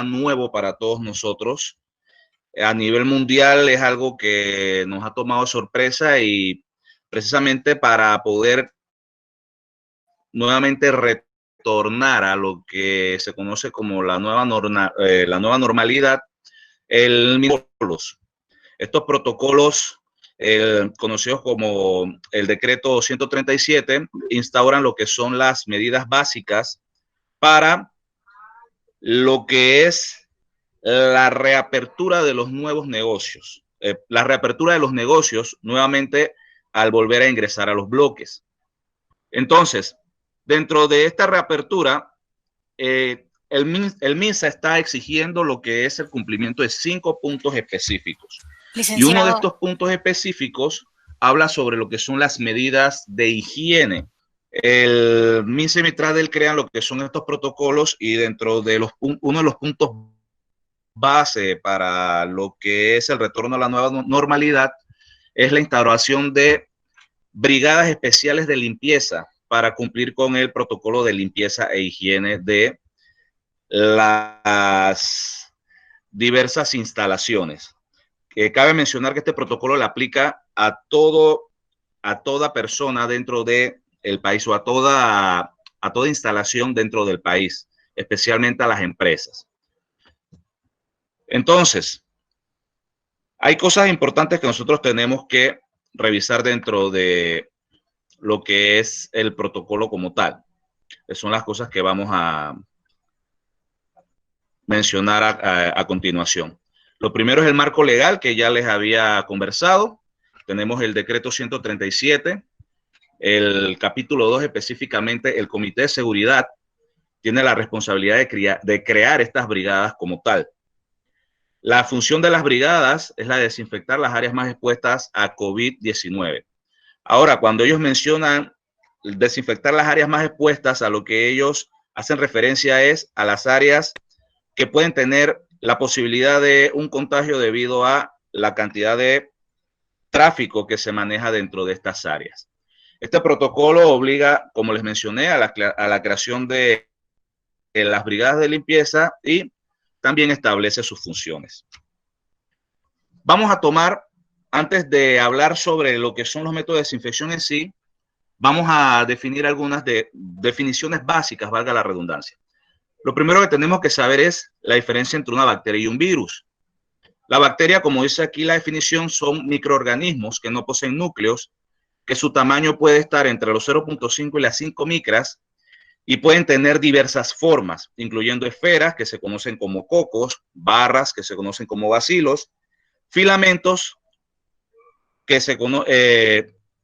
tema nuevo para todos nosotros. A nivel mundial es algo que nos ha tomado sorpresa y precisamente para poder nuevamente retornar a lo que se conoce como la nueva normalidad, estos protocolos conocidos como el decreto 137 instauran lo que son las medidas básicas para lo que es la reapertura de los nuevos negocios, la reapertura de los negocios nuevamente al volver a ingresar a los bloques. Entonces, dentro de esta reapertura, el MINSA está exigiendo lo que es el cumplimiento de 5 puntos específicos. Licenciado. Y uno de estos puntos específicos habla sobre lo que son las medidas de higiene. El MINSA y Mitradel crean lo que son estos protocolos y dentro de uno de los puntos base para lo que es el retorno a la nueva normalidad es la instauración de brigadas especiales de limpieza para cumplir con el protocolo de limpieza e higiene de las diversas instalaciones. Cabe mencionar que este protocolo le aplica a toda persona dentro del país o a toda instalación dentro del país, especialmente a las empresas. Entonces, hay cosas importantes que nosotros tenemos que revisar dentro de lo que es el protocolo como tal. Son las cosas que vamos a mencionar a continuación. Lo primero es el marco legal que ya les había conversado. Tenemos el decreto 137, el capítulo 2 específicamente, el Comité de Seguridad tiene la responsabilidad de crear estas brigadas como tal. La función de las brigadas es la de desinfectar las áreas más expuestas a COVID-19. Ahora, cuando ellos mencionan desinfectar las áreas más expuestas, a lo que ellos hacen referencia es a las áreas que pueden tener la posibilidad de un contagio debido a la cantidad de tráfico que se maneja dentro de estas áreas. Este protocolo obliga, como les mencioné, a la creación de las brigadas de limpieza y también establece sus funciones. Vamos a tomar, antes de hablar sobre lo que son los métodos de desinfección en sí, vamos a definir algunas definiciones básicas, valga la redundancia. Lo primero que tenemos que saber es la diferencia entre una bacteria y un virus. La bacteria, como dice aquí la definición, son microorganismos que no poseen núcleos, que su tamaño puede estar entre los 0.5 y las 5 micras, y pueden tener diversas formas, incluyendo esferas que se conocen como cocos, barras que se conocen como bacilos, filamentos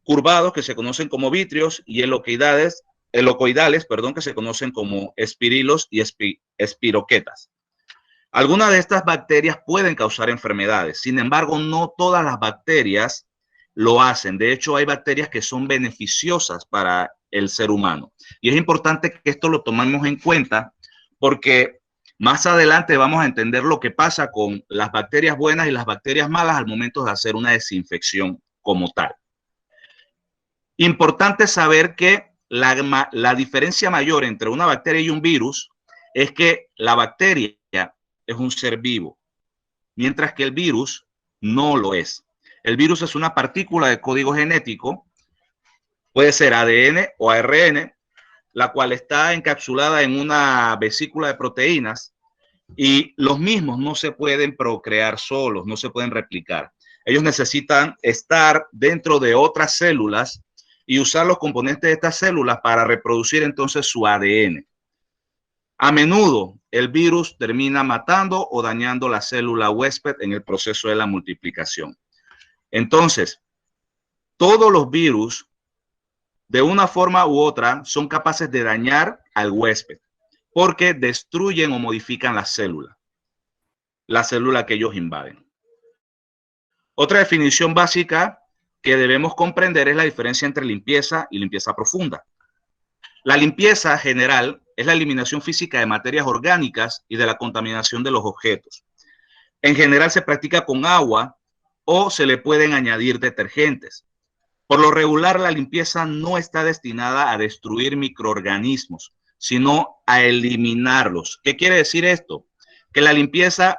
curvados que se conocen como vítrios y helicoidales, que se conocen como espirilos y espiroquetas. Algunas de estas bacterias pueden causar enfermedades, sin embargo, no todas las bacterias lo hacen. De hecho, hay bacterias que son beneficiosas para el ser humano. Y es importante que esto lo tomemos en cuenta porque más adelante vamos a entender lo que pasa con las bacterias buenas y las bacterias malas al momento de hacer una desinfección como tal. Importante saber que la diferencia mayor entre una bacteria y un virus es que la bacteria es un ser vivo, mientras que el virus no lo es. El virus es una partícula de código genético, puede ser ADN o ARN, la cual está encapsulada en una vesícula de proteínas y los mismos no se pueden procrear solos, no se pueden replicar. Ellos necesitan estar dentro de otras células y usar los componentes de estas células para reproducir entonces su ADN. A menudo el virus termina matando o dañando la célula huésped en el proceso de la multiplicación. Entonces, todos los virus, de una forma u otra, son capaces de dañar al huésped porque destruyen o modifican la célula que ellos invaden. Otra definición básica que debemos comprender es la diferencia entre limpieza y limpieza profunda. La limpieza general es la eliminación física de materias orgánicas y de la contaminación de los objetos. En general se practica con agua o se le pueden añadir detergentes. Por lo regular, la limpieza no está destinada a destruir microorganismos, sino a eliminarlos. ¿Qué quiere decir esto? que la limpieza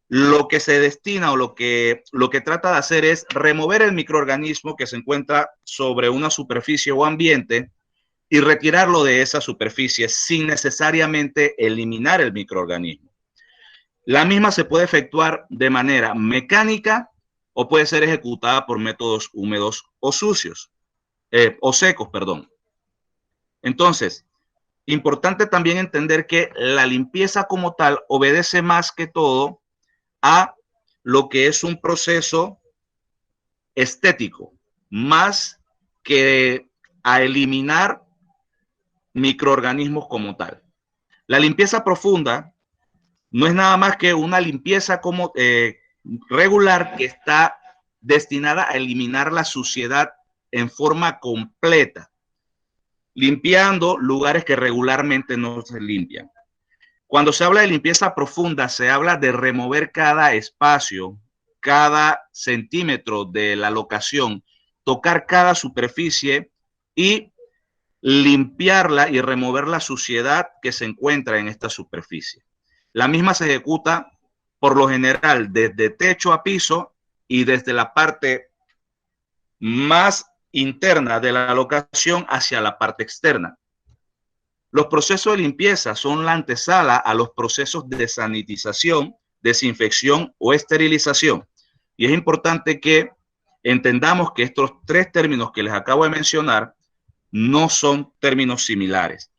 lo que se destina o lo que trata de hacer es remover el microorganismo que se encuentra sobre una superficie o ambiente y retirarlo de esa superficie sin necesariamente eliminar el microorganismo. La misma se puede efectuar de manera mecánica o puede ser ejecutada por métodos húmedos o sucios, o secos, perdón. Entonces, importante también entender que la limpieza como tal obedece más que todo a lo que es un proceso estético, más que a eliminar microorganismos como tal. La limpieza profunda no es nada más que una limpieza como regular que está destinada a eliminar la suciedad en forma completa, limpiando lugares que regularmente no se limpian. Cuando se habla de limpieza profunda, se habla de remover cada espacio, cada centímetro de la locación, tocar cada superficie y limpiarla y remover la suciedad que se encuentra en esta superficie. La misma se ejecuta por lo general desde techo a piso y desde la parte más interna de la locación hacia la parte externa. Los procesos de limpieza son la antesala a los procesos de sanitización, desinfección o esterilización. Y es importante que entendamos que estos tres términos que les acabo de mencionar no son términos similares.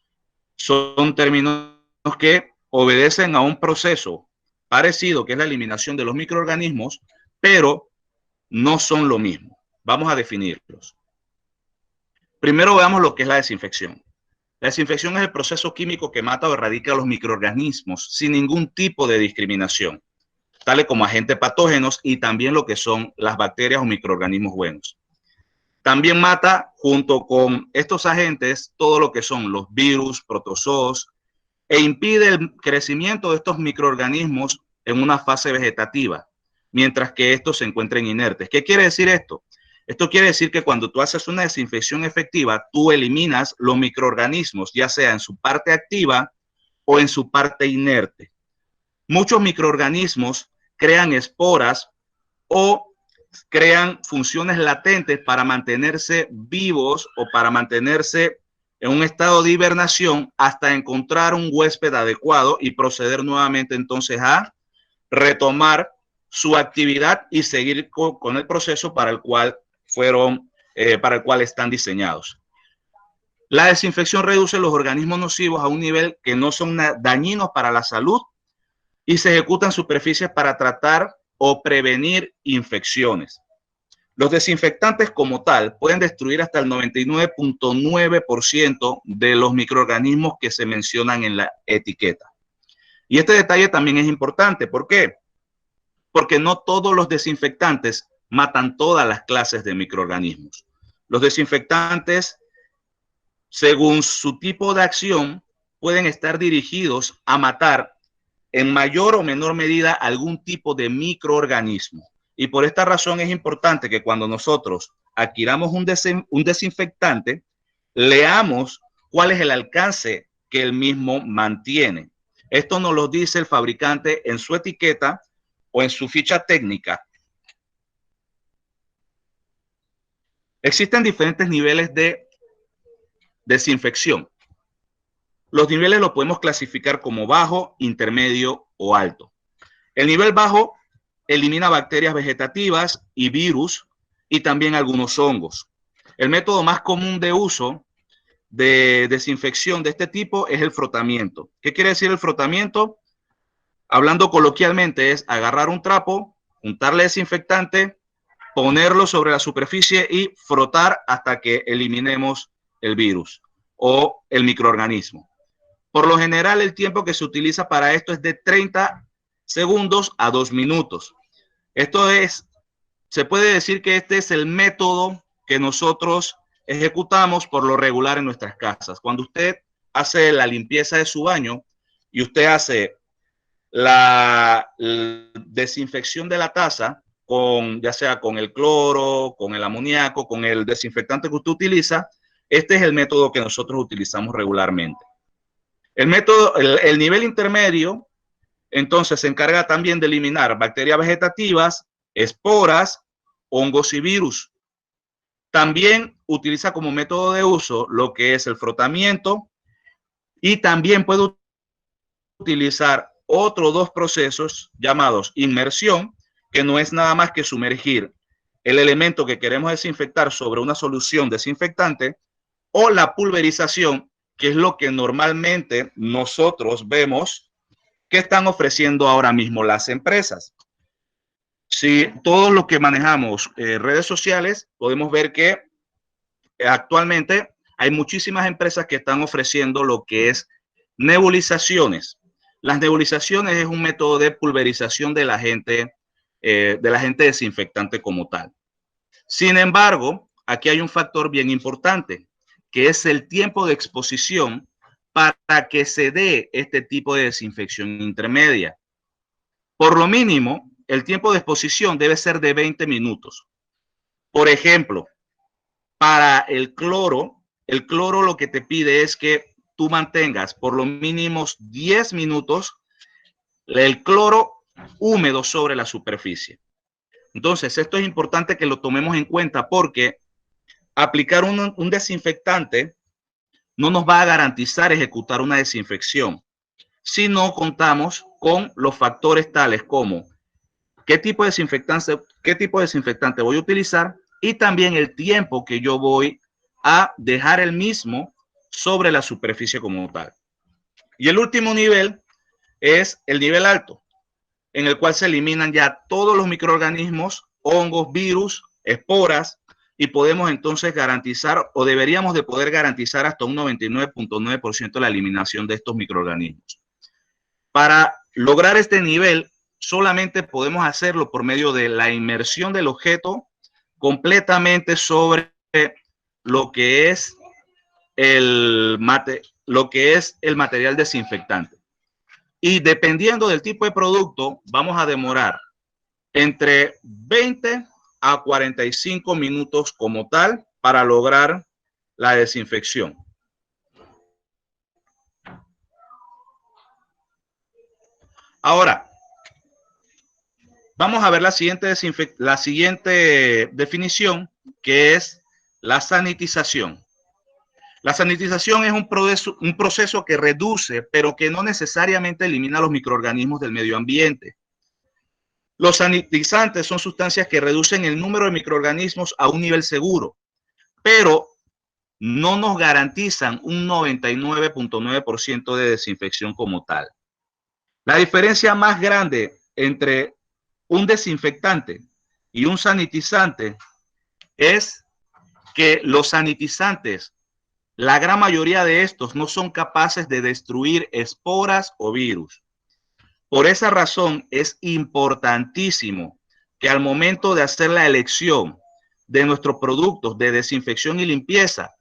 Son términos que obedecen a un proceso parecido, que es la eliminación de los microorganismos, pero no son lo mismo. Vamos a definirlos. Primero veamos lo que es la desinfección. La desinfección es el proceso químico que mata o erradica a los microorganismos sin ningún tipo de discriminación, tales como agentes patógenos y también lo que son las bacterias o microorganismos buenos. También mata, junto con estos agentes, todo lo que son los virus, protozoos, e impide el crecimiento de estos microorganismos en una fase vegetativa, mientras que estos se encuentren inertes. ¿Qué quiere decir esto? Esto quiere decir que cuando tú haces una desinfección efectiva, tú eliminas los microorganismos, ya sea en su parte activa o en su parte inerte. Muchos microorganismos crean esporas o crean funciones latentes para mantenerse vivos o para mantenerse en un estado de hibernación hasta encontrar un huésped adecuado y proceder nuevamente entonces a retomar su actividad y seguir con el proceso para el cual están diseñados. La desinfección reduce los organismos nocivos a un nivel que no son dañinos para la salud y se ejecutan superficies para tratar o prevenir infecciones. Los desinfectantes como tal pueden destruir hasta el 99.9% de los microorganismos que se mencionan en la etiqueta. Y este detalle también es importante. ¿Por qué? Porque no todos los desinfectantes matan todas las clases de microorganismos. Los desinfectantes, según su tipo de acción, pueden estar dirigidos a matar en mayor o menor medida algún tipo de microorganismo. Y por esta razón es importante que cuando nosotros adquiramos un desinfectante, leamos cuál es el alcance que el mismo mantiene. Esto nos lo dice el fabricante en su etiqueta o en su ficha técnica. Existen diferentes niveles de desinfección. Los niveles los podemos clasificar como bajo, intermedio o alto. El nivel bajo elimina bacterias vegetativas y virus y también algunos hongos. El método más común de uso de desinfección de este tipo es el frotamiento. ¿Qué quiere decir el frotamiento? Hablando coloquialmente es agarrar un trapo, untarle desinfectante, ponerlo sobre la superficie y frotar hasta que eliminemos el virus o el microorganismo. Por lo general, el tiempo que se utiliza para esto es de 30 segundos a 2 minutos. Se puede decir que este es el método que nosotros ejecutamos por lo regular en nuestras casas. Cuando usted hace la limpieza de su baño y usted hace la desinfección de la taza, ya sea con el cloro, con el amoníaco, con el desinfectante que usted utiliza, este es el método que nosotros utilizamos regularmente. El nivel intermedio Entonces se encarga también de eliminar bacterias vegetativas, esporas, hongos y virus. También utiliza como método de uso lo que es el frotamiento y también puede utilizar otros dos procesos llamados inmersión, que no es nada más que sumergir el elemento que queremos desinfectar sobre una solución desinfectante, o la pulverización, que es lo que normalmente nosotros vemos que están ofreciendo ahora mismo las empresas. Si todo lo que manejamos redes sociales, podemos ver que actualmente hay muchísimas empresas que están ofreciendo lo que es nebulizaciones. Las nebulizaciones es un método de pulverización del agente desinfectante como tal. Sin embargo, aquí hay un factor bien importante, que es el tiempo de exposición para que se dé este tipo de desinfección intermedia. Por lo mínimo, el tiempo de exposición debe ser de 20 minutos. Por ejemplo, para el cloro lo que te pide es que tú mantengas por lo mínimo 10 minutos el cloro húmedo sobre la superficie. Entonces, esto es importante que lo tomemos en cuenta porque aplicar un desinfectante no nos va a garantizar ejecutar una desinfección si no contamos con los factores tales como qué tipo de desinfectante voy a utilizar y también el tiempo que yo voy a dejar el mismo sobre la superficie como tal. Y el último nivel es el nivel alto, en el cual se eliminan ya todos los microorganismos, hongos, virus, esporas, y podemos entonces garantizar, o deberíamos de poder garantizar, hasta un 99.9% la eliminación de estos microorganismos. Para lograr este nivel, solamente podemos hacerlo por medio de la inmersión del objeto completamente sobre lo que es el material desinfectante. Y dependiendo del tipo de producto, vamos a demorar entre 20 a 45 minutos como tal para lograr la desinfección. Ahora, vamos a ver la siguiente definición, que es la sanitización. La sanitización es un proceso que reduce, pero que no necesariamente elimina los microorganismos del medio ambiente. Los sanitizantes son sustancias que reducen el número de microorganismos a un nivel seguro, pero no nos garantizan un 99.9% de desinfección como tal. La diferencia más grande entre un desinfectante y un sanitizante es que los sanitizantes, la gran mayoría de estos, no son capaces de destruir esporas o virus. Por esa razón es importantísimo que al momento de hacer la elección de nuestros productos de desinfección y limpieza,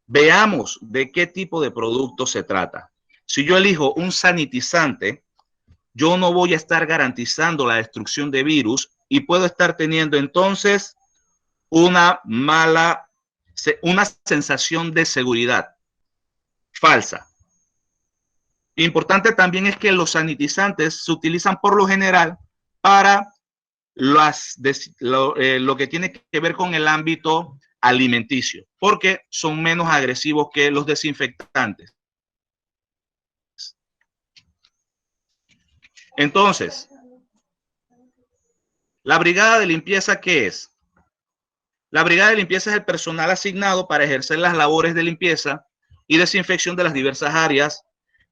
veamos de qué tipo de producto se trata. Si yo elijo un sanitizante, yo no voy a estar garantizando la destrucción de virus y puedo estar teniendo entonces una sensación de seguridad falsa. Importante también es que los sanitizantes se utilizan por lo general para lo que tiene que ver con el ámbito alimenticio, porque son menos agresivos que los desinfectantes. Entonces, ¿la brigada de limpieza qué es? La brigada de limpieza es el personal asignado para ejercer las labores de limpieza y desinfección de las diversas áreas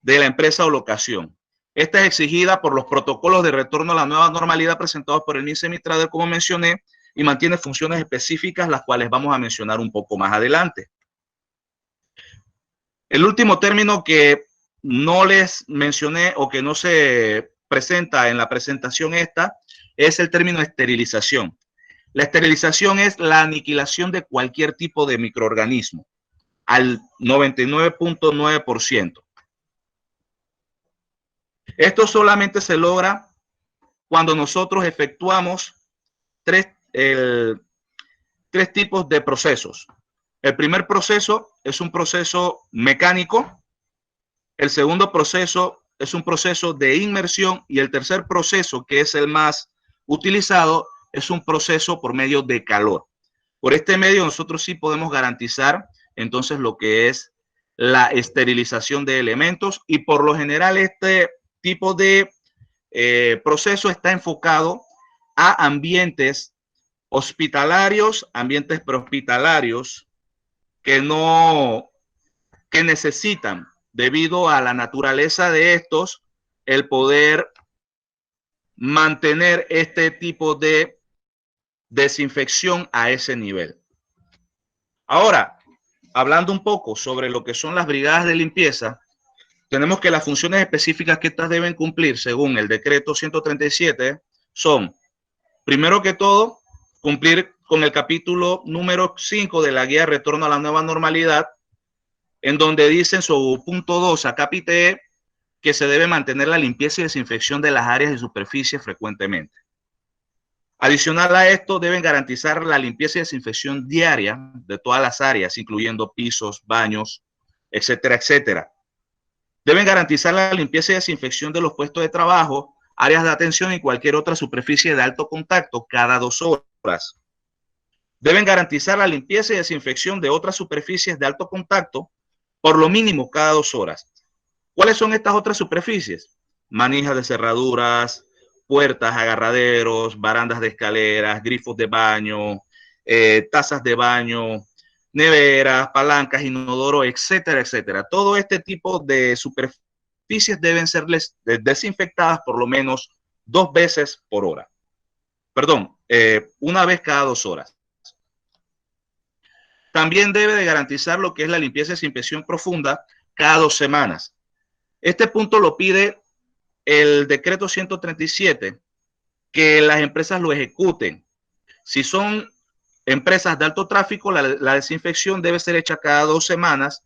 de la empresa o locación. Esta es exigida por los protocolos de retorno a la nueva normalidad presentados por el MINSEMITRADER, como mencioné, y mantiene funciones específicas, las cuales vamos a mencionar un poco más adelante. El último término que no les mencioné o que no se presenta en la presentación esta es el término esterilización. La esterilización es la aniquilación de cualquier tipo de microorganismo al 99.9%. Esto solamente se logra cuando nosotros efectuamos tres tipos de procesos. El primer proceso es un proceso mecánico. El segundo proceso es un proceso de inmersión y el tercer proceso, que es el más utilizado, es un proceso por medio de calor. Por este medio nosotros sí podemos garantizar entonces lo que es la esterilización de elementos y por lo general este tipo de proceso está enfocado a ambientes hospitalarios, ambientes prehospitalarios que necesitan, debido a la naturaleza de estos, el poder mantener este tipo de desinfección a ese nivel. Ahora, hablando un poco sobre lo que son las brigadas de limpieza, tenemos que las funciones específicas que estas deben cumplir según el decreto 137 son, primero que todo, cumplir con el capítulo número 5 de la guía Retorno a la Nueva Normalidad, en donde dice en su punto 2 a capite que se debe mantener la limpieza y desinfección de las áreas y superficies frecuentemente. Adicional a esto, deben garantizar la limpieza y desinfección diaria de todas las áreas, incluyendo pisos, baños, etcétera, etcétera. Deben garantizar la limpieza y desinfección de los puestos de trabajo, áreas de atención y cualquier otra superficie de alto contacto cada 2 horas. Deben garantizar la limpieza y desinfección de otras superficies de alto contacto por lo mínimo cada 2 horas. ¿Cuáles son estas otras superficies? Manijas de cerraduras, puertas, agarraderos, barandas de escaleras, grifos de baño, tazas de baño, neveras, palancas, inodoro, etcétera, etcétera. Todo este tipo de superficies deben ser desinfectadas por lo menos 2 veces por hora. Perdón, una vez cada 2 horas. También debe de garantizar lo que es la limpieza y desinfección profunda cada 2 semanas. Este punto lo pide el decreto 137, que las empresas lo ejecuten. Si son empresas de alto tráfico, la desinfección debe ser hecha cada 2 semanas.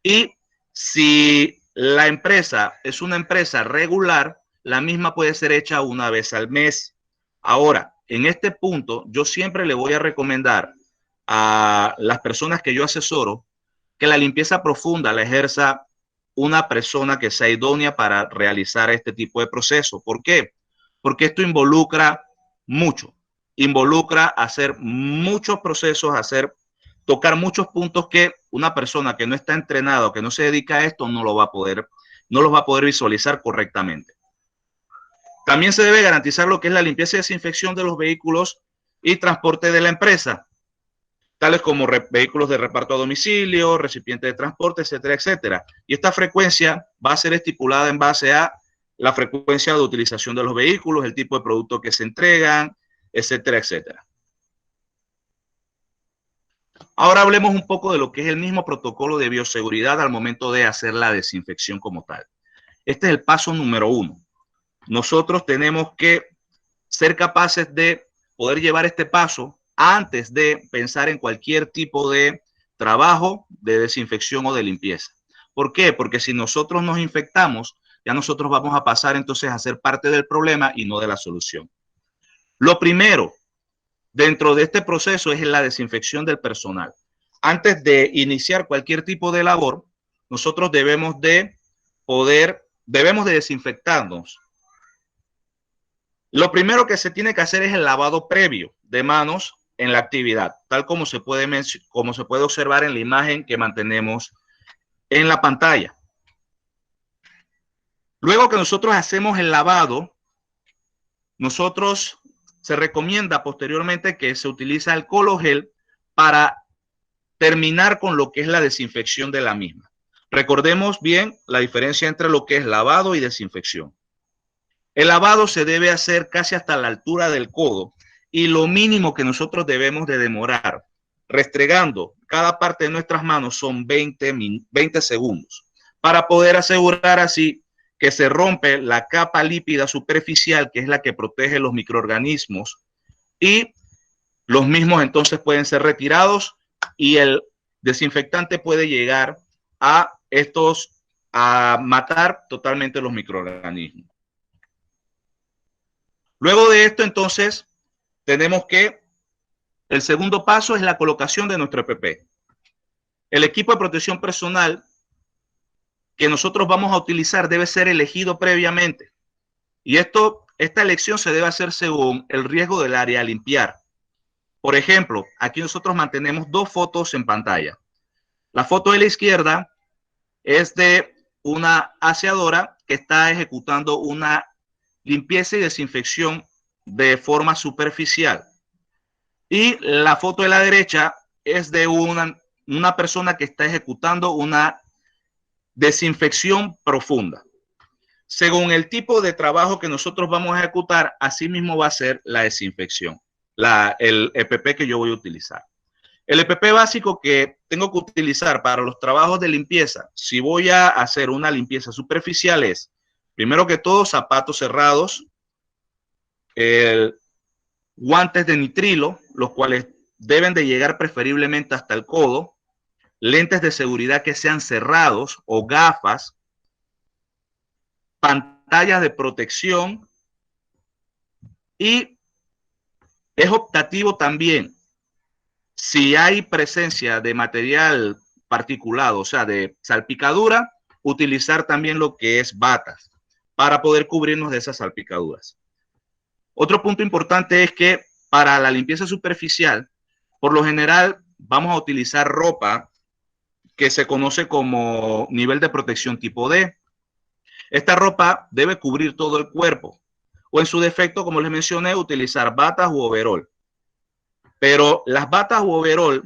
Y si la empresa es una empresa regular, la misma puede ser hecha una vez al mes. Ahora, en este punto, yo siempre le voy a recomendar a las personas que yo asesoro que la limpieza profunda la ejerza una persona que sea idónea para realizar este tipo de proceso. ¿Por qué? Porque esto involucra mucho, involucra hacer muchos procesos, tocar muchos puntos que una persona que no está entrenada o que no se dedica a esto no los va a poder visualizar correctamente. También se debe garantizar lo que es la limpieza y desinfección de los vehículos y transporte de la empresa, tales como vehículos de reparto a domicilio, recipientes de transporte, etcétera, etcétera. Y esta frecuencia va a ser estipulada en base a la frecuencia de utilización de los vehículos, el tipo de producto que se entregan, etcétera, etcétera. Ahora hablemos un poco de lo que es el mismo protocolo de bioseguridad al momento de hacer la desinfección como tal. Este es el paso número 1. Nosotros tenemos que ser capaces de poder llevar este paso antes de pensar en cualquier tipo de trabajo de desinfección o de limpieza. ¿Por qué? Porque si nosotros nos infectamos, ya nosotros vamos a pasar entonces a ser parte del problema y no de la solución. Lo primero dentro de este proceso es la desinfección del personal. Antes de iniciar cualquier tipo de labor, nosotros debemos de desinfectarnos. Lo primero que se tiene que hacer es el lavado previo de manos en la actividad, tal como se puede observar en la imagen que mantenemos en la pantalla. Luego que nosotros hacemos el lavado, se recomienda posteriormente que se utilice alcohol o gel para terminar con lo que es la desinfección de la misma. Recordemos bien la diferencia entre lo que es lavado y desinfección. El lavado se debe hacer casi hasta la altura del codo y lo mínimo que nosotros debemos de demorar restregando cada parte de nuestras manos son 20 segundos para poder asegurar así que se rompe la capa lípida superficial, que es la que protege los microorganismos, y los mismos entonces pueden ser retirados y el desinfectante puede llegar a matar totalmente los microorganismos. Luego de esto, entonces, tenemos que el segundo paso es la colocación de nuestro EPP. El equipo de protección personal que nosotros vamos a utilizar debe ser elegido previamente. Y esta elección se debe hacer según el riesgo del área a limpiar. Por ejemplo, aquí nosotros mantenemos dos fotos en pantalla. La foto de la izquierda es de una aseadora que está ejecutando una limpieza y desinfección de forma superficial. Y la foto de la derecha es de una persona que está ejecutando una desinfección profunda. Según el tipo de trabajo que nosotros vamos a ejecutar, así mismo va a ser la desinfección, el EPP que yo voy a utilizar. El EPP básico que tengo que utilizar para los trabajos de limpieza, si voy a hacer una limpieza superficial, es, primero que todo, zapatos cerrados, guantes de nitrilo, los cuales deben de llegar preferiblemente hasta el codo, lentes de seguridad que sean cerrados o gafas, pantallas de protección, y es optativo también, si hay presencia de material particulado, o sea, de salpicadura, utilizar también lo que es batas para poder cubrirnos de esas salpicaduras. Otro punto importante es que para la limpieza superficial, por lo general vamos a utilizar ropa que se conoce como nivel de protección tipo D. Esta ropa debe cubrir todo el cuerpo, o en su defecto, como les mencioné, utilizar batas u overol. Pero las batas u overol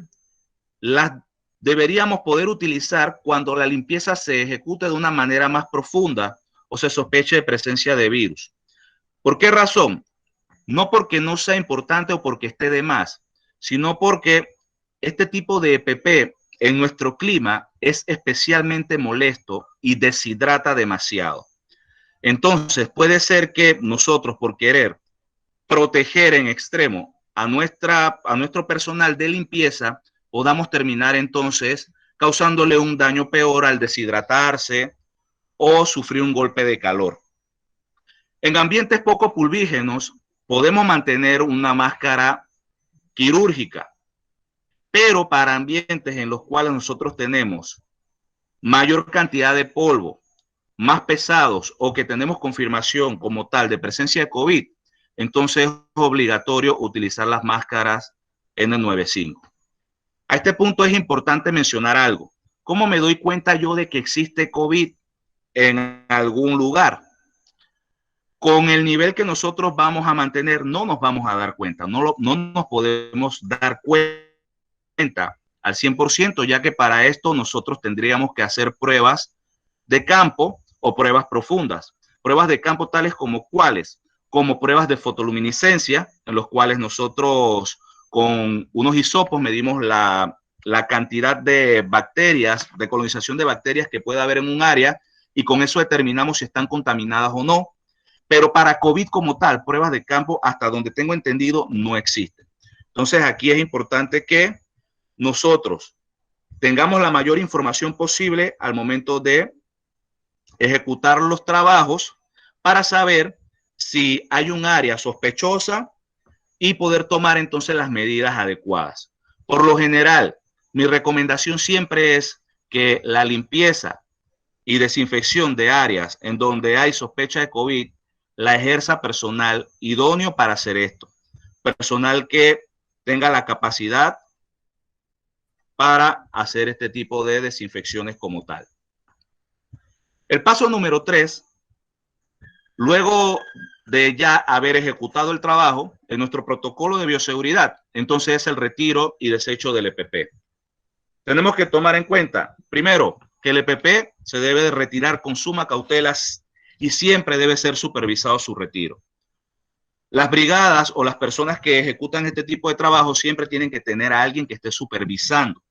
las deberíamos poder utilizar cuando la limpieza se ejecute de una manera más profunda o se sospeche de presencia de virus. ¿Por qué razón? No porque no sea importante o porque esté de más, sino porque este tipo de EPP en nuestro clima es especialmente molesto y deshidrata demasiado. Entonces puede ser que nosotros, por querer proteger en extremo a nuestro personal de limpieza, podamos terminar entonces causándole un daño peor al deshidratarse o sufrir un golpe de calor. En ambientes poco pulvígenos podemos mantener una máscara quirúrgica, pero para ambientes en los cuales nosotros tenemos mayor cantidad de polvo, más pesados o que tenemos confirmación como tal de presencia de COVID, entonces es obligatorio utilizar las máscaras N95. A este punto es importante mencionar algo. ¿Cómo me doy cuenta yo de que existe COVID en algún lugar? Con el nivel que nosotros vamos a mantener, no nos vamos a dar cuenta, no nos podemos dar cuenta al 100%, ya que para esto nosotros tendríamos que hacer pruebas de campo o pruebas profundas. Pruebas de campo tales como cuáles, como pruebas de fotoluminiscencia, en los cuales nosotros con unos hisopos medimos la cantidad de bacterias, de colonización de bacterias que puede haber en un área, y con eso determinamos si están contaminadas o no. Pero para COVID como tal, pruebas de campo, hasta donde tengo entendido, no existen. Entonces aquí es importante que nosotros tengamos la mayor información posible al momento de ejecutar los trabajos para saber si hay un área sospechosa y poder tomar entonces las medidas adecuadas. Por lo general, mi recomendación siempre es que la limpieza y desinfección de áreas en donde hay sospecha de COVID la ejerza personal idóneo para hacer esto. Personal que tenga la capacidad para hacer este tipo de desinfecciones como tal. El paso número 3, luego de ya haber ejecutado el trabajo, en nuestro protocolo de bioseguridad, entonces es el retiro y desecho del EPP. Tenemos que tomar en cuenta, primero, que el EPP se debe de retirar con suma cautela y siempre debe ser supervisado su retiro. Las brigadas o las personas que ejecutan este tipo de trabajo siempre tienen que tener a alguien que esté supervisando.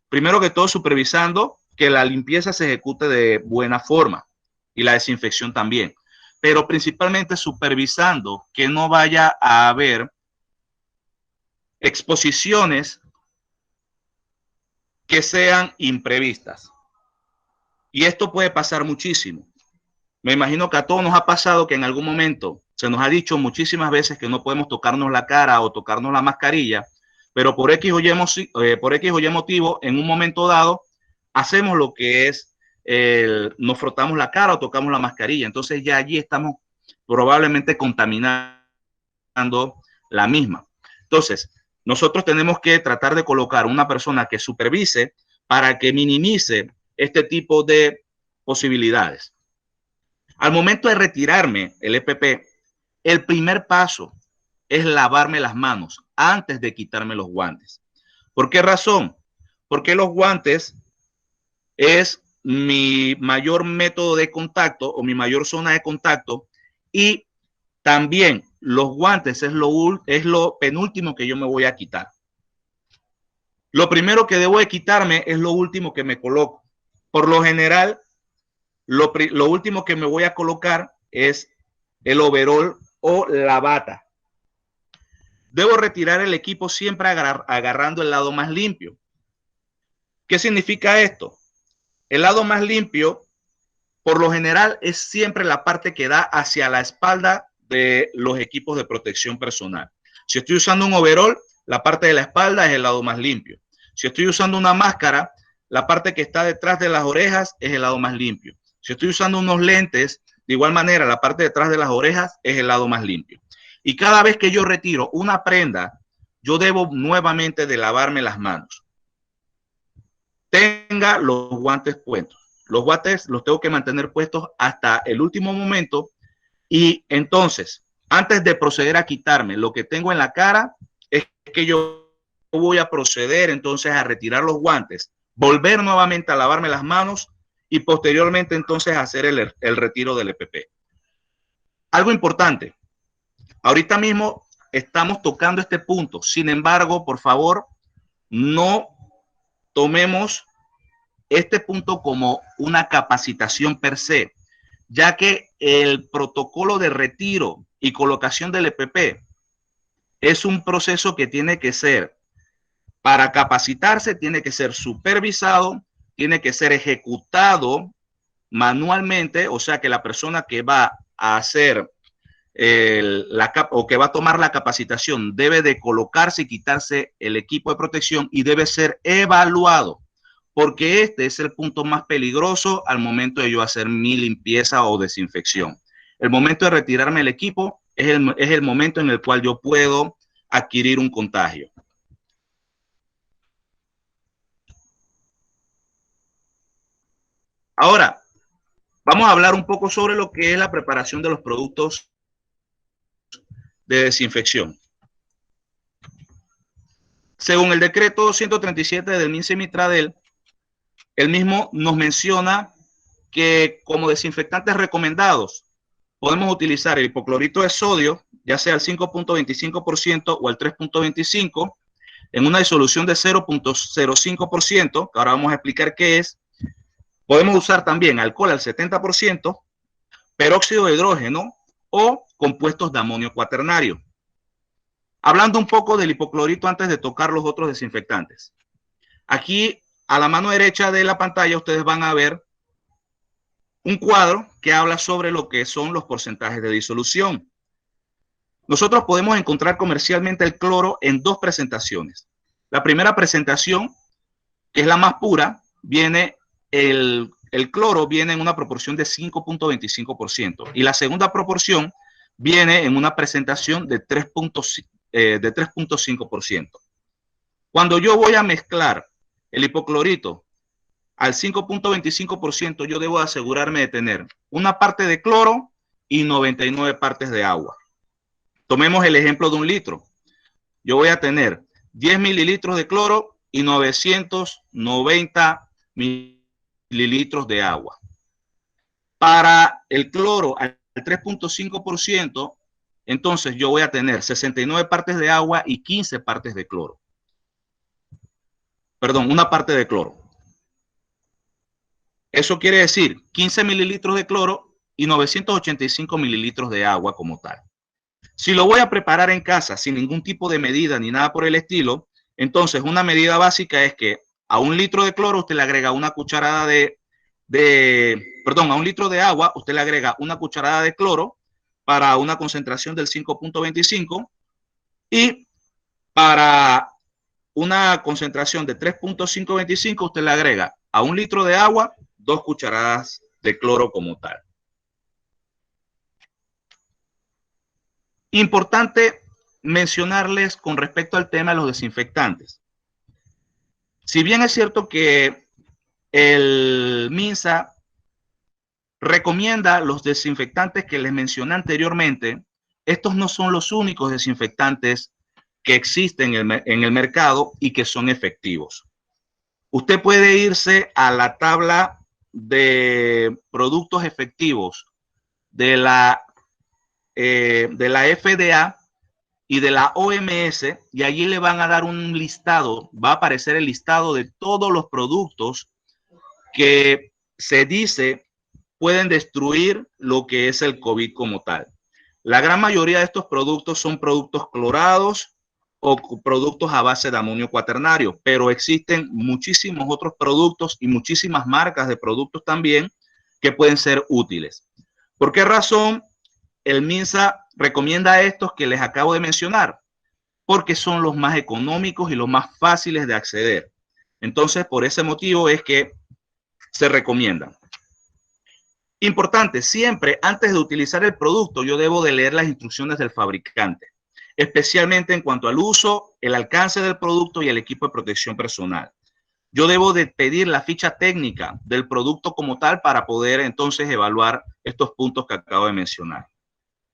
Primero que todo, supervisando que la limpieza se ejecute de buena forma y la desinfección también, pero principalmente supervisando que no vaya a haber exposiciones que sean imprevistas. Y esto puede pasar muchísimo. Me imagino que a todos nos ha pasado que en algún momento se nos ha dicho muchísimas veces que no podemos tocarnos la cara o tocarnos la mascarilla, pero por X o Y motivo, en un momento dado, hacemos lo que es nos frotamos la cara o tocamos la mascarilla. Entonces ya allí estamos probablemente contaminando la misma. Entonces, nosotros tenemos que tratar de colocar una persona que supervise para que minimice este tipo de posibilidades. Al momento de retirarme el EPP, el primer paso es lavarme las manos antes de quitarme los guantes. ¿Por qué razón? Porque los guantes es mi mayor método de contacto o mi mayor zona de contacto, y también los guantes es lo penúltimo que yo me voy a quitar. Lo primero que debo de quitarme es lo último que me coloco. Por lo general, lo último que me voy a colocar es el overol o la bata. Debo retirar el equipo siempre agarrando el lado más limpio. ¿Qué significa esto? El lado más limpio, por lo general, es siempre la parte que da hacia la espalda de los equipos de protección personal. Si estoy usando un overol, la parte de la espalda es el lado más limpio. Si estoy usando una máscara, la parte que está detrás de las orejas es el lado más limpio. Si estoy usando unos lentes, de igual manera, la parte detrás de las orejas es el lado más limpio. Y cada vez que yo retiro una prenda, yo debo nuevamente de lavarme las manos. Tenga los guantes puestos. Los guantes los tengo que mantener puestos hasta el último momento, y entonces, antes de proceder a quitarme lo que tengo en la cara, es que yo voy a proceder entonces a retirar los guantes, volver nuevamente a lavarme las manos y posteriormente entonces hacer el retiro del EPP. Algo importante, ahorita mismo estamos tocando este punto, sin embargo, por favor, no tomemos este punto como una capacitación per se, ya que el protocolo de retiro y colocación del EPP es un proceso que tiene que ser, para capacitarse, tiene que ser supervisado, tiene que ser ejecutado manualmente, o sea que la persona que va a hacer o que va a tomar la capacitación debe de colocarse y quitarse el equipo de protección y debe ser evaluado, porque este es el punto más peligroso al momento de yo hacer mi limpieza o desinfección. El momento de retirarme el equipo es el momento en el cual yo puedo adquirir un contagio. Ahora, vamos a hablar un poco sobre lo que es la preparación de los productos de desinfección. Según el decreto 137 del MINSE-MITRADEL, el mismo nos menciona que como desinfectantes recomendados podemos utilizar el hipoclorito de sodio, ya sea al 5.25% o al 3.25%, en una disolución de 0.05%, que ahora vamos a explicar qué es. Podemos usar también alcohol al 70%, peróxido de hidrógeno o compuestos de amonio cuaternario. Hablando un poco del hipoclorito antes de tocar los otros desinfectantes. Aquí a la mano derecha de la pantalla ustedes van a ver un cuadro que habla sobre lo que son los porcentajes de disolución. Nosotros podemos encontrar comercialmente el cloro en dos presentaciones. La primera presentación, que es la más pura, viene el cloro viene en una proporción de 5.25%, y la segunda proporción viene en una presentación de 3.5%. Cuando yo voy a mezclar el hipoclorito al 5.25%, yo debo asegurarme de tener una parte de cloro y 99 partes de agua. Tomemos el ejemplo de 1 litro. Yo voy a tener 10 mililitros de cloro y 990 mililitros de agua. Para el cloro al 3.5%, entonces yo voy a tener 69 partes de agua y 15 partes de cloro. Perdón, una parte de cloro. Eso quiere decir 15 mililitros de cloro y 985 mililitros de agua como tal. Si lo voy a preparar en casa sin ningún tipo de medida ni nada por el estilo, entonces una medida básica es que a 1 litro de cloro usted le agrega una cucharada a 1 litro de agua usted le agrega una cucharada de cloro para una concentración del 5.25, y para una concentración de 3.525 usted le agrega a 1 litro de agua 2 cucharadas de cloro como tal. Importante mencionarles con respecto al tema de los desinfectantes. Si bien es cierto que el MINSA recomienda los desinfectantes que les mencioné anteriormente, estos no son los únicos desinfectantes que existen en el mercado y que son efectivos. Usted puede irse a la tabla de productos efectivos de la FDA y de la OMS, y allí le van a dar un listado, va a aparecer el listado de todos los productos que se dice pueden destruir lo que es el COVID como tal. La gran mayoría de estos productos son productos clorados o productos a base de amonio cuaternario, pero existen muchísimos otros productos y muchísimas marcas de productos también que pueden ser útiles. ¿Por qué razón el MINSA recomienda estos que les acabo de mencionar? Porque son los más económicos y los más fáciles de acceder. Entonces, por ese motivo es que se recomiendan. Importante, siempre antes de utilizar el producto, yo debo de leer las instrucciones del fabricante, especialmente en cuanto al uso, el alcance del producto y el equipo de protección personal. Yo debo de pedir la ficha técnica del producto como tal para poder entonces evaluar estos puntos que acabo de mencionar.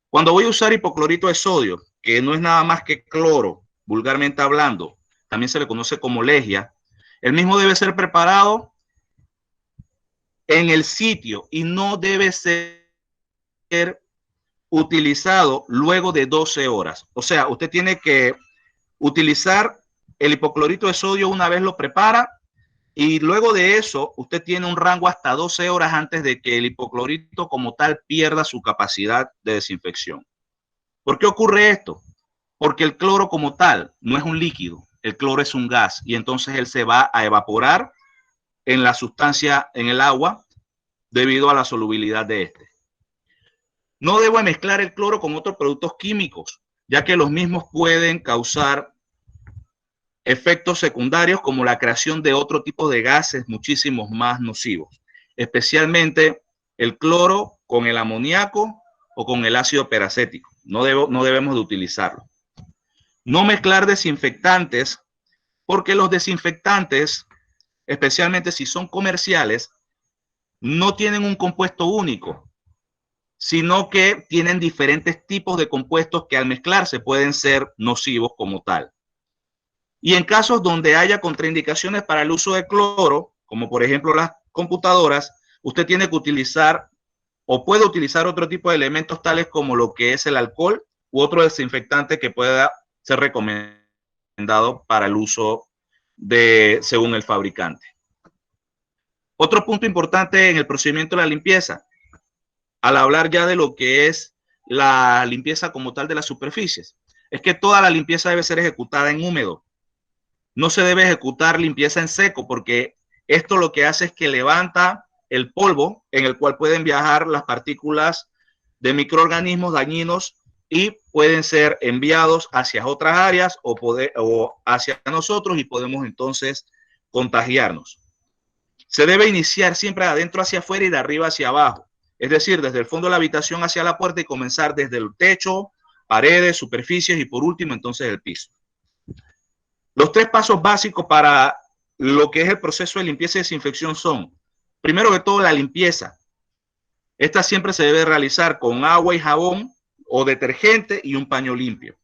Cuando voy a usar hipoclorito de sodio, que no es nada más que cloro, vulgarmente hablando, también se le conoce como lejia, el mismo debe ser preparado en el sitio y no debe ser utilizado luego de 12 horas. O sea, usted tiene que utilizar el hipoclorito de sodio una vez lo prepara y luego de eso usted tiene un rango hasta 12 horas antes de que el hipoclorito como tal pierda su capacidad de desinfección. ¿Por qué ocurre esto? Porque el cloro como tal no es un líquido, el cloro es un gas y entonces él se va a evaporar en la sustancia, en el agua, debido a la solubilidad de este. No debo mezclar el cloro con otros productos químicos, ya que los mismos pueden causar efectos secundarios como la creación de otro tipo de gases muchísimos más nocivos, especialmente el cloro con el amoníaco o con el ácido peracético. No debemos de utilizarlo. No mezclar desinfectantes, porque los desinfectantes, especialmente si son comerciales, no tienen un compuesto único, sino que tienen diferentes tipos de compuestos que al mezclarse pueden ser nocivos como tal. Y en casos donde haya contraindicaciones para el uso de cloro, como por ejemplo las computadoras, usted tiene que utilizar o puede utilizar otro tipo de elementos tales como lo que es el alcohol u otro desinfectante que pueda ser recomendado para el uso según el fabricante. Otro punto importante en el procedimiento de la limpieza, al hablar ya de lo que es la limpieza como tal de las superficies, es que toda la limpieza debe ser ejecutada en húmedo. No se debe ejecutar limpieza en seco porque esto lo que hace es que levanta el polvo en el cual pueden viajar las partículas de microorganismos dañinos y pueden ser enviados hacia otras áreas o hacia nosotros y podemos entonces contagiarnos. Se debe iniciar siempre de adentro hacia afuera y de arriba hacia abajo. Es decir, desde el fondo de la habitación hacia la puerta y comenzar desde el techo, paredes, superficies y por último entonces el piso. Los 3 pasos básicos para lo que es el proceso de limpieza y desinfección son, primero que todo, la limpieza. Esta siempre se debe realizar con agua y jabón o detergente y un paño limpio.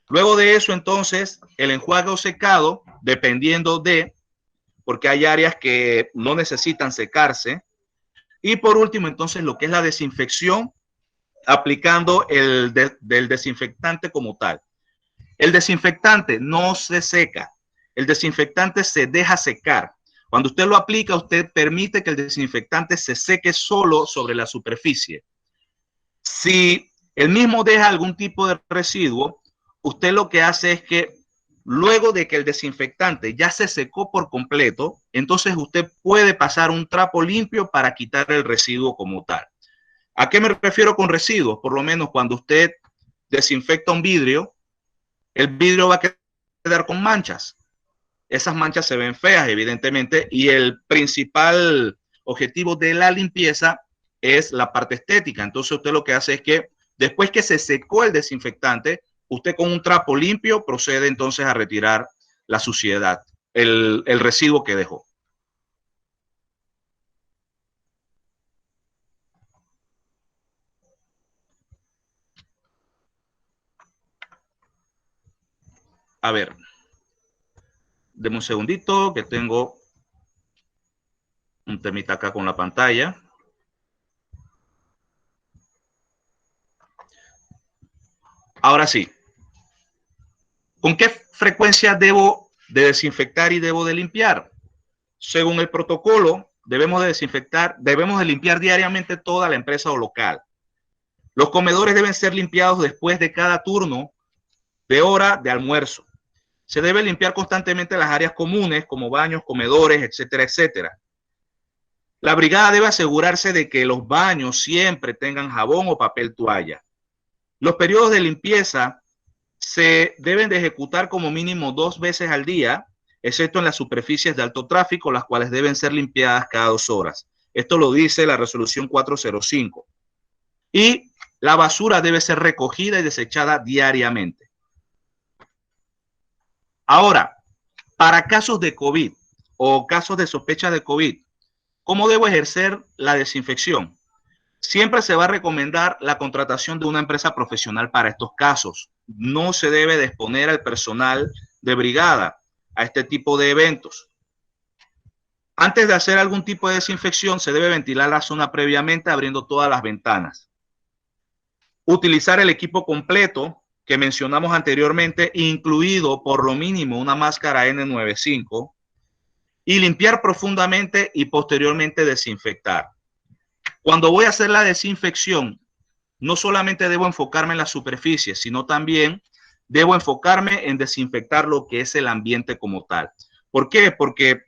Luego de eso, entonces, el enjuague o secado, dependiendo de, porque hay áreas que no necesitan secarse. Y por último, entonces, lo que es la desinfección, aplicando del desinfectante como tal. El desinfectante no se seca, el desinfectante se deja secar. Cuando usted lo aplica, usted permite que el desinfectante se seque solo sobre la superficie. Si el mismo deja algún tipo de residuo, usted lo que hace es que luego de que el desinfectante ya se secó por completo, entonces usted puede pasar un trapo limpio para quitar el residuo como tal. ¿A qué me refiero con residuos? Por lo menos cuando usted desinfecta un vidrio, el vidrio va a quedar con manchas. Esas manchas se ven feas, evidentemente, y el principal objetivo de la limpieza es la parte estética. Entonces usted lo que hace es que después que se secó el desinfectante, usted con un trapo limpio procede entonces a retirar la suciedad, el residuo que dejó. A ver, deme un segundito que tengo un temita acá con la pantalla. Ahora sí, ¿con qué frecuencia debo de desinfectar y debo de limpiar? Según el protocolo, debemos de desinfectar, debemos de limpiar diariamente toda la empresa o local. Los comedores deben ser limpiados después de cada turno de hora de almuerzo. Se debe limpiar constantemente las áreas comunes como baños, comedores, etcétera, etcétera. La brigada debe asegurarse de que los baños siempre tengan jabón o papel toalla. Los periodos de limpieza se deben de ejecutar como mínimo 2 veces al día, excepto en las superficies de alto tráfico, las cuales deben ser limpiadas cada 2 horas. Esto lo dice la resolución 405. Y la basura debe ser recogida y desechada diariamente. Ahora, para casos de COVID o casos de sospecha de COVID, ¿cómo debo ejercer la desinfección? Siempre se va a recomendar la contratación de una empresa profesional para estos casos. No se debe de exponer al personal de brigada a este tipo de eventos. Antes de hacer algún tipo de desinfección, se debe ventilar la zona previamente abriendo todas las ventanas. Utilizar el equipo completo que mencionamos anteriormente, incluido por lo mínimo una máscara N95, y limpiar profundamente y posteriormente desinfectar. Cuando voy a hacer la desinfección, no solamente debo enfocarme en las superficies, sino también debo enfocarme en desinfectar lo que es el ambiente como tal. ¿Por qué? Porque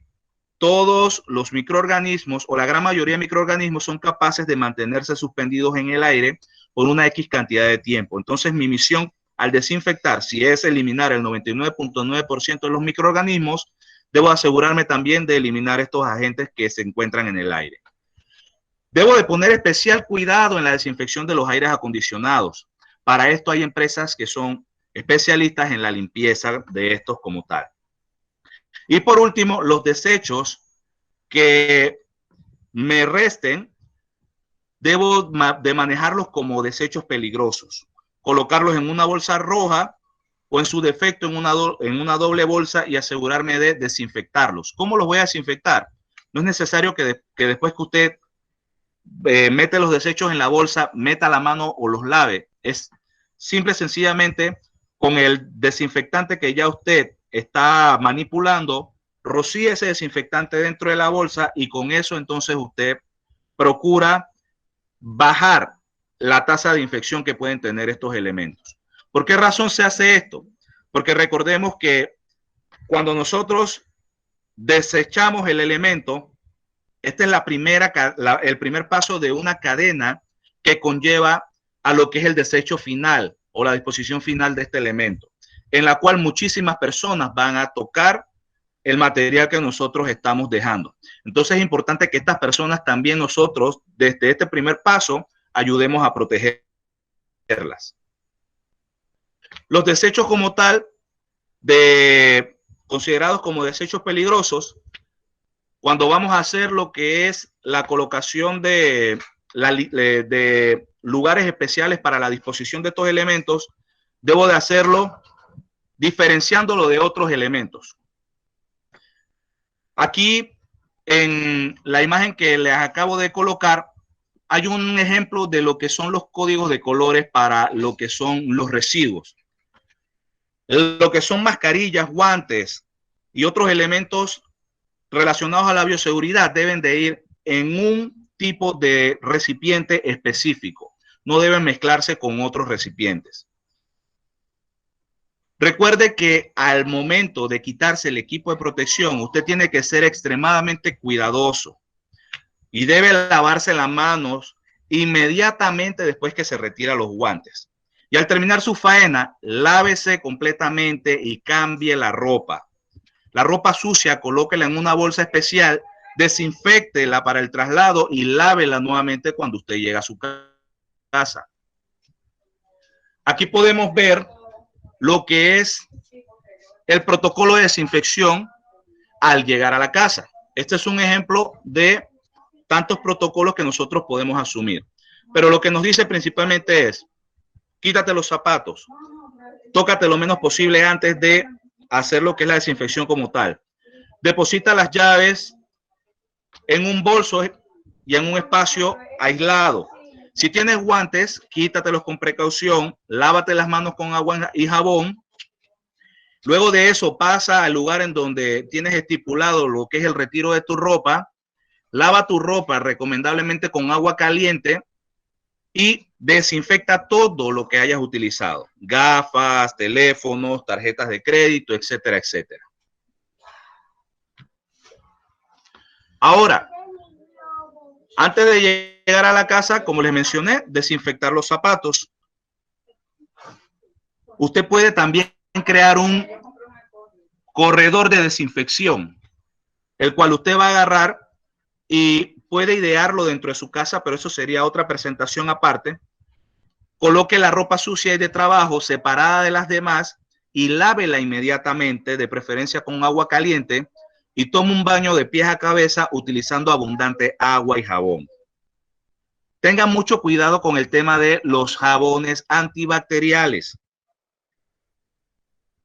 todos los microorganismos o la gran mayoría de microorganismos son capaces de mantenerse suspendidos en el aire por una X cantidad de tiempo. Entonces mi misión al desinfectar, si es eliminar el 99.9% de los microorganismos, debo asegurarme también de eliminar estos agentes que se encuentran en el aire. Debo de poner especial cuidado en la desinfección de los aires acondicionados. Para esto hay empresas que son especialistas en la limpieza de estos como tal. Y por último, los desechos que me resten, debo de manejarlos como desechos peligrosos. Colocarlos en una bolsa roja o en su defecto en una doble bolsa y asegurarme de desinfectarlos. ¿Cómo los voy a desinfectar? No es necesario que después que usted mete los desechos en la bolsa, meta la mano o los lave. Es simple y sencillamente con el desinfectante que ya usted está manipulando, rocíe ese desinfectante dentro de la bolsa y con eso entonces usted procura bajar la tasa de infección que pueden tener estos elementos. ¿Por qué razón se hace esto? Porque recordemos que cuando nosotros desechamos el elemento, este es el primer paso de una cadena que conlleva a lo que es el desecho final o la disposición final de este elemento, en la cual muchísimas personas van a tocar el material que nosotros estamos dejando. Entonces es importante que estas personas también nosotros, desde este primer paso, ayudemos a protegerlas. Los desechos como tal, considerados como desechos peligrosos, cuando vamos a hacer lo que es la colocación de lugares especiales para la disposición de estos elementos, debo de hacerlo diferenciándolo de otros elementos. Aquí en la imagen que les acabo de colocar hay un ejemplo de lo que son los códigos de colores para lo que son los residuos. Lo que son mascarillas, guantes y otros elementos relacionados a la bioseguridad deben de ir en un tipo de recipiente específico. No deben mezclarse con otros recipientes. Recuerde que al momento de quitarse el equipo de protección, usted tiene que ser extremadamente cuidadoso y debe lavarse las manos inmediatamente después que se retira los guantes. Y al terminar su faena, lávese completamente y cambie la ropa. La ropa sucia, colóquela en una bolsa especial desinféctela para el traslado y lávela nuevamente cuando usted llega a su casa. Aquí podemos ver lo que es el protocolo de desinfección al llegar a la casa. Este es un ejemplo de tantos protocolos que nosotros podemos asumir. Pero lo que nos dice principalmente es, quítate los zapatos, tócate lo menos posible antes de hacer lo que es la desinfección como tal. Deposita las llaves en un bolso y en un espacio aislado. Si tienes guantes, quítatelos con precaución, lávate las manos con agua y jabón. Luego de eso pasa al lugar en donde tienes estipulado lo que es el retiro de tu ropa. Lava tu ropa recomendablemente con agua caliente y desinfecta todo lo que hayas utilizado. Gafas, teléfonos, tarjetas de crédito, etcétera, etcétera. Ahora, antes de llegar a la casa, como les mencioné, desinfectar los zapatos. Usted puede también crear un corredor de desinfección, el cual usted va a agarrar y puede idearlo dentro de su casa, pero eso sería otra presentación aparte. Coloque la ropa sucia y de trabajo separada de las demás y lávela inmediatamente, de preferencia con agua caliente, y tome un baño de pies a cabeza utilizando abundante agua y jabón. Tengan mucho cuidado con el tema de los jabones antibacteriales.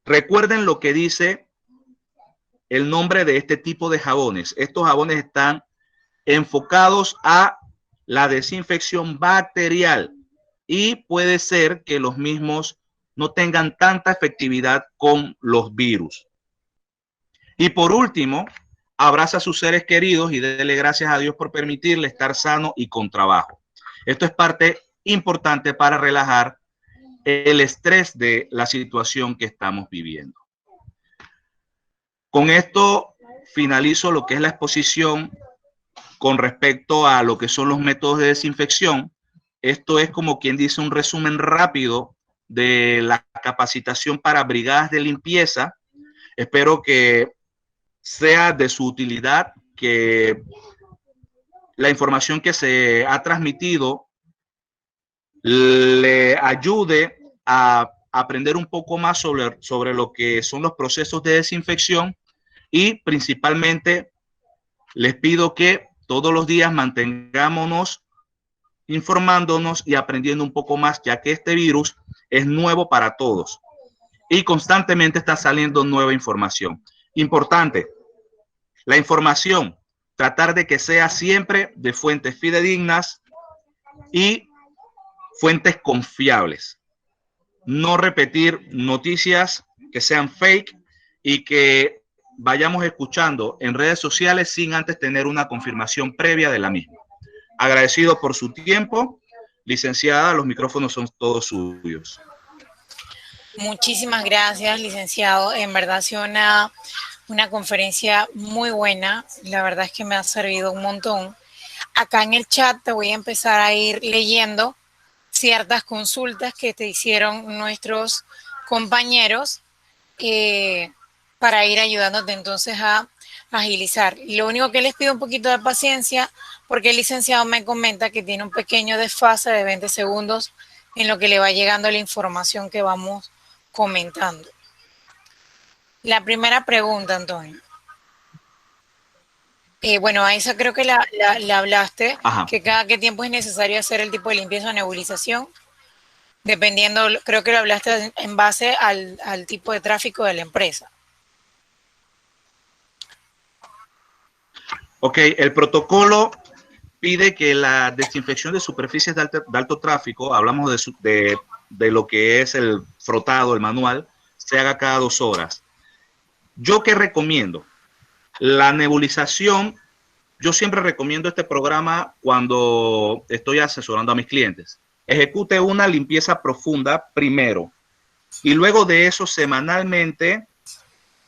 Recuerden lo que dice el nombre de este tipo de jabones. Estos jabones están enfocados a la desinfección bacterial y puede ser que los mismos no tengan tanta efectividad con los virus. Y por último, abraza a sus seres queridos y dele gracias a Dios por permitirle estar sano y con trabajo. Esto es parte importante para relajar el estrés de la situación que estamos viviendo. Con esto finalizo lo que es la exposición con respecto a lo que son los métodos de desinfección. Esto es, como quien dice, un resumen rápido de la capacitación para brigadas de limpieza. Espero que sea de su utilidad, que la información que se ha transmitido le ayude a aprender un poco más sobre lo que son los procesos de desinfección, y principalmente les pido que todos los días mantengámonos informándonos y aprendiendo un poco más, ya que este virus es nuevo para todos y constantemente está saliendo nueva información. Importante, la información, tratar de que sea siempre de fuentes fidedignas y fuentes confiables. No repetir noticias que sean fake y que vayamos escuchando en redes sociales sin antes tener una confirmación previa de la misma. Agradecido por su tiempo. Licenciada, los micrófonos son todos suyos. Muchísimas gracias, licenciado. En verdad ha sido una conferencia muy buena. La verdad es que me ha servido un montón. Acá en el chat te voy a empezar a ir leyendo ciertas consultas que te hicieron nuestros compañeros para ir ayudándote entonces a agilizar. Lo único que les pido un poquito de paciencia, porque el licenciado me comenta que tiene un pequeño desfase de 20 segundos en lo que le va llegando la información que vamos comentando. La primera pregunta, Antonio. Bueno, a esa creo que la hablaste. Ajá. Que cada qué tiempo es necesario hacer el tipo de limpieza o nebulización, dependiendo, creo que lo hablaste en base al tipo de tráfico de la empresa. Ok, el protocolo pide que la desinfección de superficies de alto tráfico, hablamos de lo que es el frotado, el manual, se haga cada 2 horas. ¿Yo qué recomiendo? La nebulización, yo siempre recomiendo este programa cuando estoy asesorando a mis clientes. Ejecute una limpieza profunda primero y luego de eso semanalmente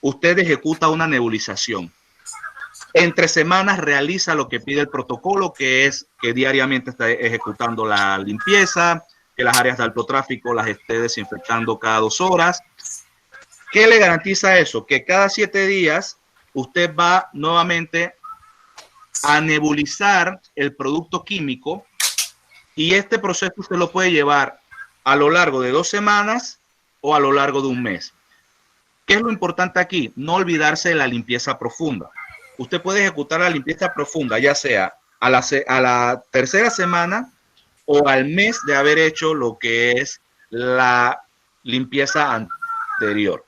usted ejecuta una nebulización. Entre semanas realiza lo que pide el protocolo, que es que diariamente está ejecutando la limpieza, que las áreas de alto tráfico las esté desinfectando cada 2 horas. ¿Qué le garantiza eso? Que cada 7 días usted va nuevamente a nebulizar el producto químico, y este proceso usted lo puede llevar a lo largo de 2 semanas o a lo largo de un mes. ¿Qué es lo importante aquí? No olvidarse de la limpieza profunda. Usted puede ejecutar la limpieza profunda, ya sea a la tercera semana o al mes de haber hecho lo que es la limpieza anterior.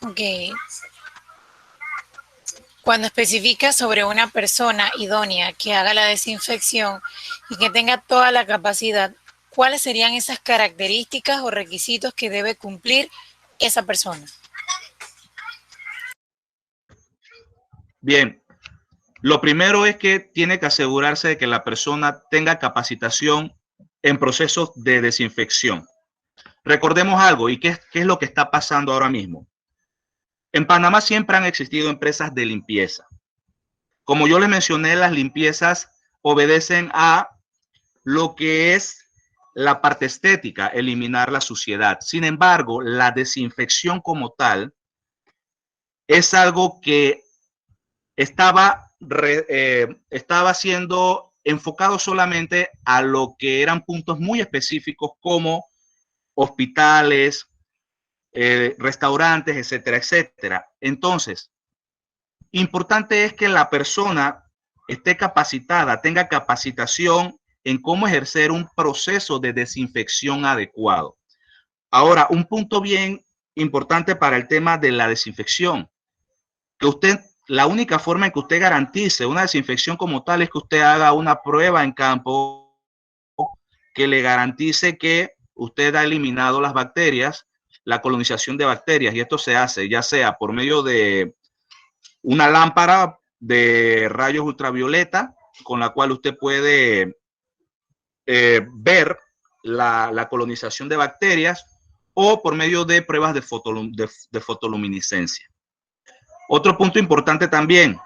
Ok. Cuando especifica sobre una persona idónea que haga la desinfección y que tenga toda la capacidad, ¿cuáles serían esas características o requisitos que debe cumplir esa persona? Bien, lo primero es que tiene que asegurarse de que la persona tenga capacitación en procesos de desinfección. Recordemos algo, y qué es lo que está pasando ahora mismo. En Panamá siempre han existido empresas de limpieza. Como yo les mencioné, las limpiezas obedecen a lo que es la parte estética, eliminar la suciedad. Sin embargo, la desinfección como tal es algo que estaba siendo enfocado solamente a lo que eran puntos muy específicos como hospitales, restaurantes, etcétera, etcétera. Entonces, importante es que la persona esté capacitada, tenga capacitación en cómo ejercer un proceso de desinfección adecuado. Ahora, un punto bien importante para el tema de la desinfección, que usted, la única forma en que usted garantice una desinfección como tal es que usted haga una prueba en campo que le garantice que usted ha eliminado las bacterias, la colonización de bacterias, y esto se hace ya sea por medio de una lámpara de rayos ultravioleta con la cual usted puede ver la colonización de bacterias, o por medio de pruebas de fotoluminiscencia. Otro punto importante también,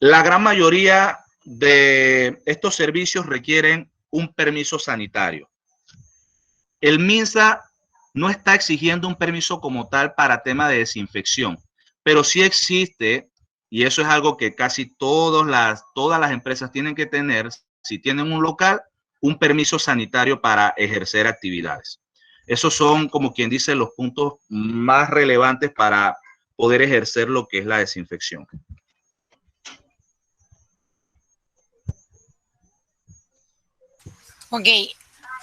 la gran mayoría de estos servicios requieren un permiso sanitario. El MINSA no está exigiendo un permiso como tal para tema de desinfección, pero sí existe, y eso es algo que casi todas las empresas tienen que tener, si tienen un local, un permiso sanitario para ejercer actividades. Esos son, como quien dice, los puntos más relevantes para poder ejercer lo que es la desinfección. Ok,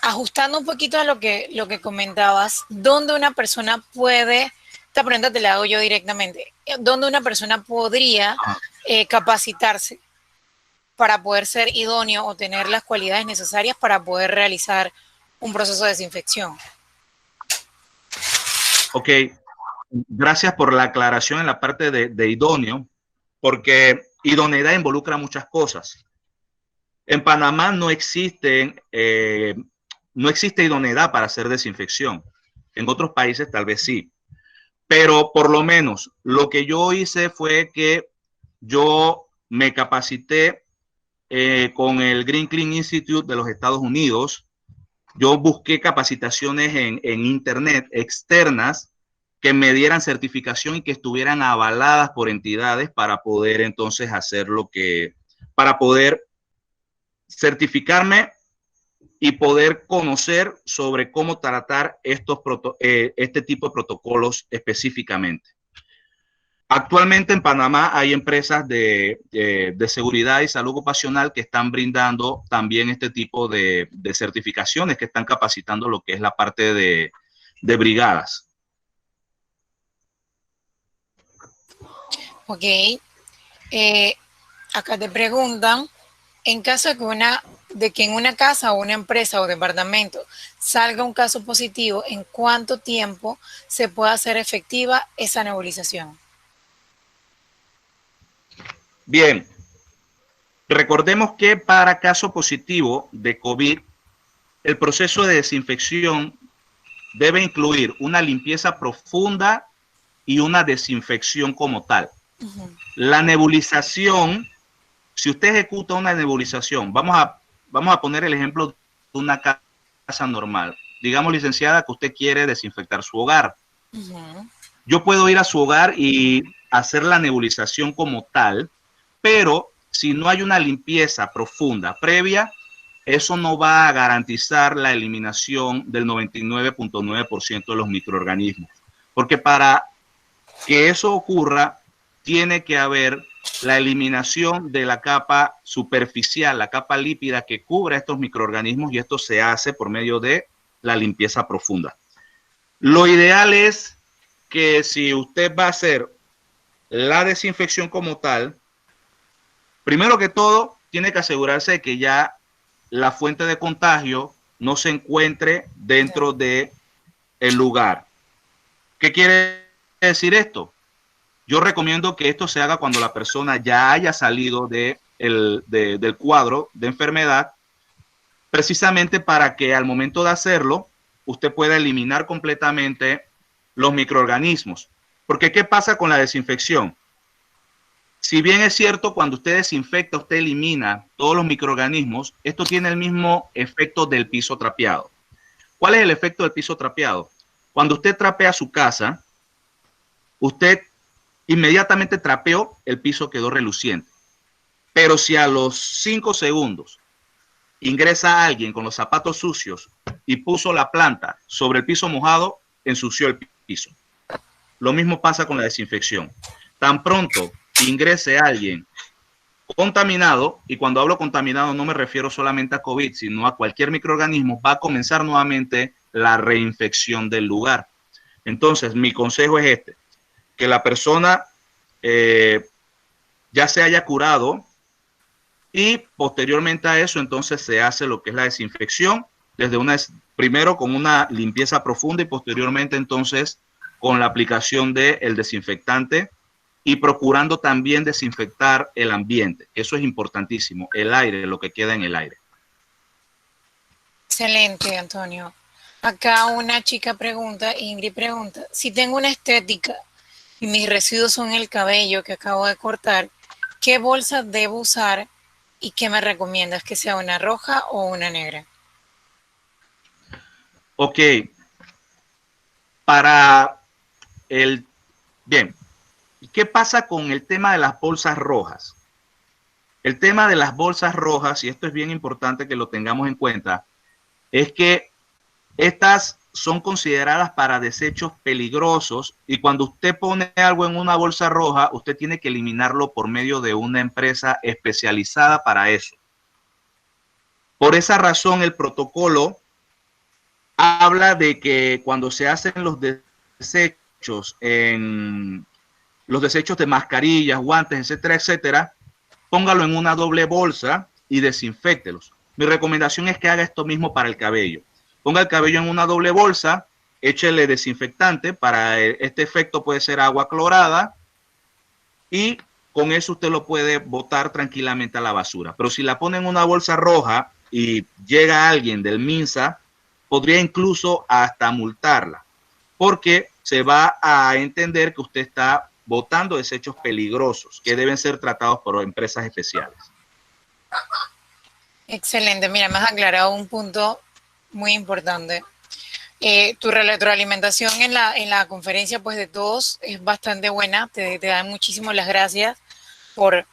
ajustando un poquito a lo que comentabas, ¿dónde una persona puede, esta pregunta te la hago yo directamente, ¿dónde una persona podría capacitarse para poder ser idóneo o tener las cualidades necesarias para poder realizar un proceso de desinfección? Ok, gracias por la aclaración en la parte de idóneo, porque idoneidad involucra muchas cosas. En Panamá no existe idoneidad para hacer desinfección. En otros países tal vez sí. Pero por lo menos lo que yo hice fue que yo me capacité con el Green Clean Institute de los Estados Unidos. Yo busqué capacitaciones en internet externas que me dieran certificación y que estuvieran avaladas por entidades para poder entonces hacer para poder certificarme y poder conocer sobre cómo tratar este tipo de protocolos específicamente. Actualmente en Panamá hay empresas de seguridad y salud ocupacional que están brindando también este tipo de certificaciones, que están capacitando lo que es la parte de brigadas. Ok, acá te preguntan, en caso de que en una casa o una empresa o departamento salga un caso positivo, ¿en cuánto tiempo se puede hacer efectiva esa nebulización? Bien, recordemos que para caso positivo de COVID, el proceso de desinfección debe incluir una limpieza profunda y una desinfección como tal. La nebulización, si usted ejecuta una nebulización, vamos a poner el ejemplo de una casa normal. Digamos, licenciada, que usted quiere desinfectar su hogar. Yo puedo ir a su hogar y hacer la nebulización como tal, pero si no hay una limpieza profunda previa, eso no va a garantizar la eliminación del 99.9% de los microorganismos. Porque para que eso ocurra, tiene que haber la eliminación de la capa superficial, la capa lípida que cubre estos microorganismos, y esto se hace por medio de la limpieza profunda. Lo ideal es que si usted va a hacer la desinfección como tal, primero que todo, tiene que asegurarse de que ya la fuente de contagio no se encuentre dentro del lugar. ¿Qué quiere decir esto? Yo recomiendo que esto se haga cuando la persona ya haya salido del cuadro de enfermedad, precisamente para que al momento de hacerlo, usted pueda eliminar completamente los microorganismos. Porque ¿qué pasa con la desinfección? Si bien es cierto, cuando usted desinfecta, usted elimina todos los microorganismos, esto tiene el mismo efecto del piso trapeado. ¿Cuál es el efecto del piso trapeado? Cuando usted trapea su casa, usted inmediatamente trapeó, el piso quedó reluciente. Pero si a los 5 segundos ingresa alguien con los zapatos sucios y puso la planta sobre el piso mojado, ensució el piso. Lo mismo pasa con la desinfección. Tan pronto ingrese alguien contaminado, y cuando hablo contaminado no me refiero solamente a COVID, sino a cualquier microorganismo, va a comenzar nuevamente la reinfección del lugar. Entonces, mi consejo es este: que la persona ya se haya curado, y posteriormente a eso entonces se hace lo que es la desinfección, primero con una limpieza profunda y posteriormente entonces con la aplicación del desinfectante, y procurando también desinfectar el ambiente. Eso es importantísimo, el aire, lo que queda en el aire. Excelente, Antonio. Acá una chica pregunta, Ingrid pregunta, si tengo una estética y mis residuos son el cabello que acabo de cortar, ¿qué bolsa debo usar y qué me recomiendas? ¿Que sea una roja o una negra? Ok, para el... Bien, ¿qué pasa con el tema de las bolsas rojas? El tema de las bolsas rojas, y esto es bien importante que lo tengamos en cuenta, es que estas son consideradas para desechos peligrosos, y cuando usted pone algo en una bolsa roja, usted tiene que eliminarlo por medio de una empresa especializada para eso. Por esa razón, el protocolo habla de que cuando se hacen los desechos de mascarillas, guantes, etcétera, etcétera, póngalo en una doble bolsa y desinféctelos. Mi recomendación es que haga esto mismo para el cabello. Ponga el cabello en una doble bolsa, échele desinfectante, para este efecto puede ser agua clorada, y con eso usted lo puede botar tranquilamente a la basura. Pero si la pone en una bolsa roja y llega alguien del MINSA, podría incluso hasta multarla, porque se va a entender que usted está botando desechos peligrosos que deben ser tratados por empresas especiales. Excelente, mira, me has aclarado un punto muy importante. Tu retroalimentación en la conferencia, pues de todos, es bastante buena. Te dan muchísimas las gracias por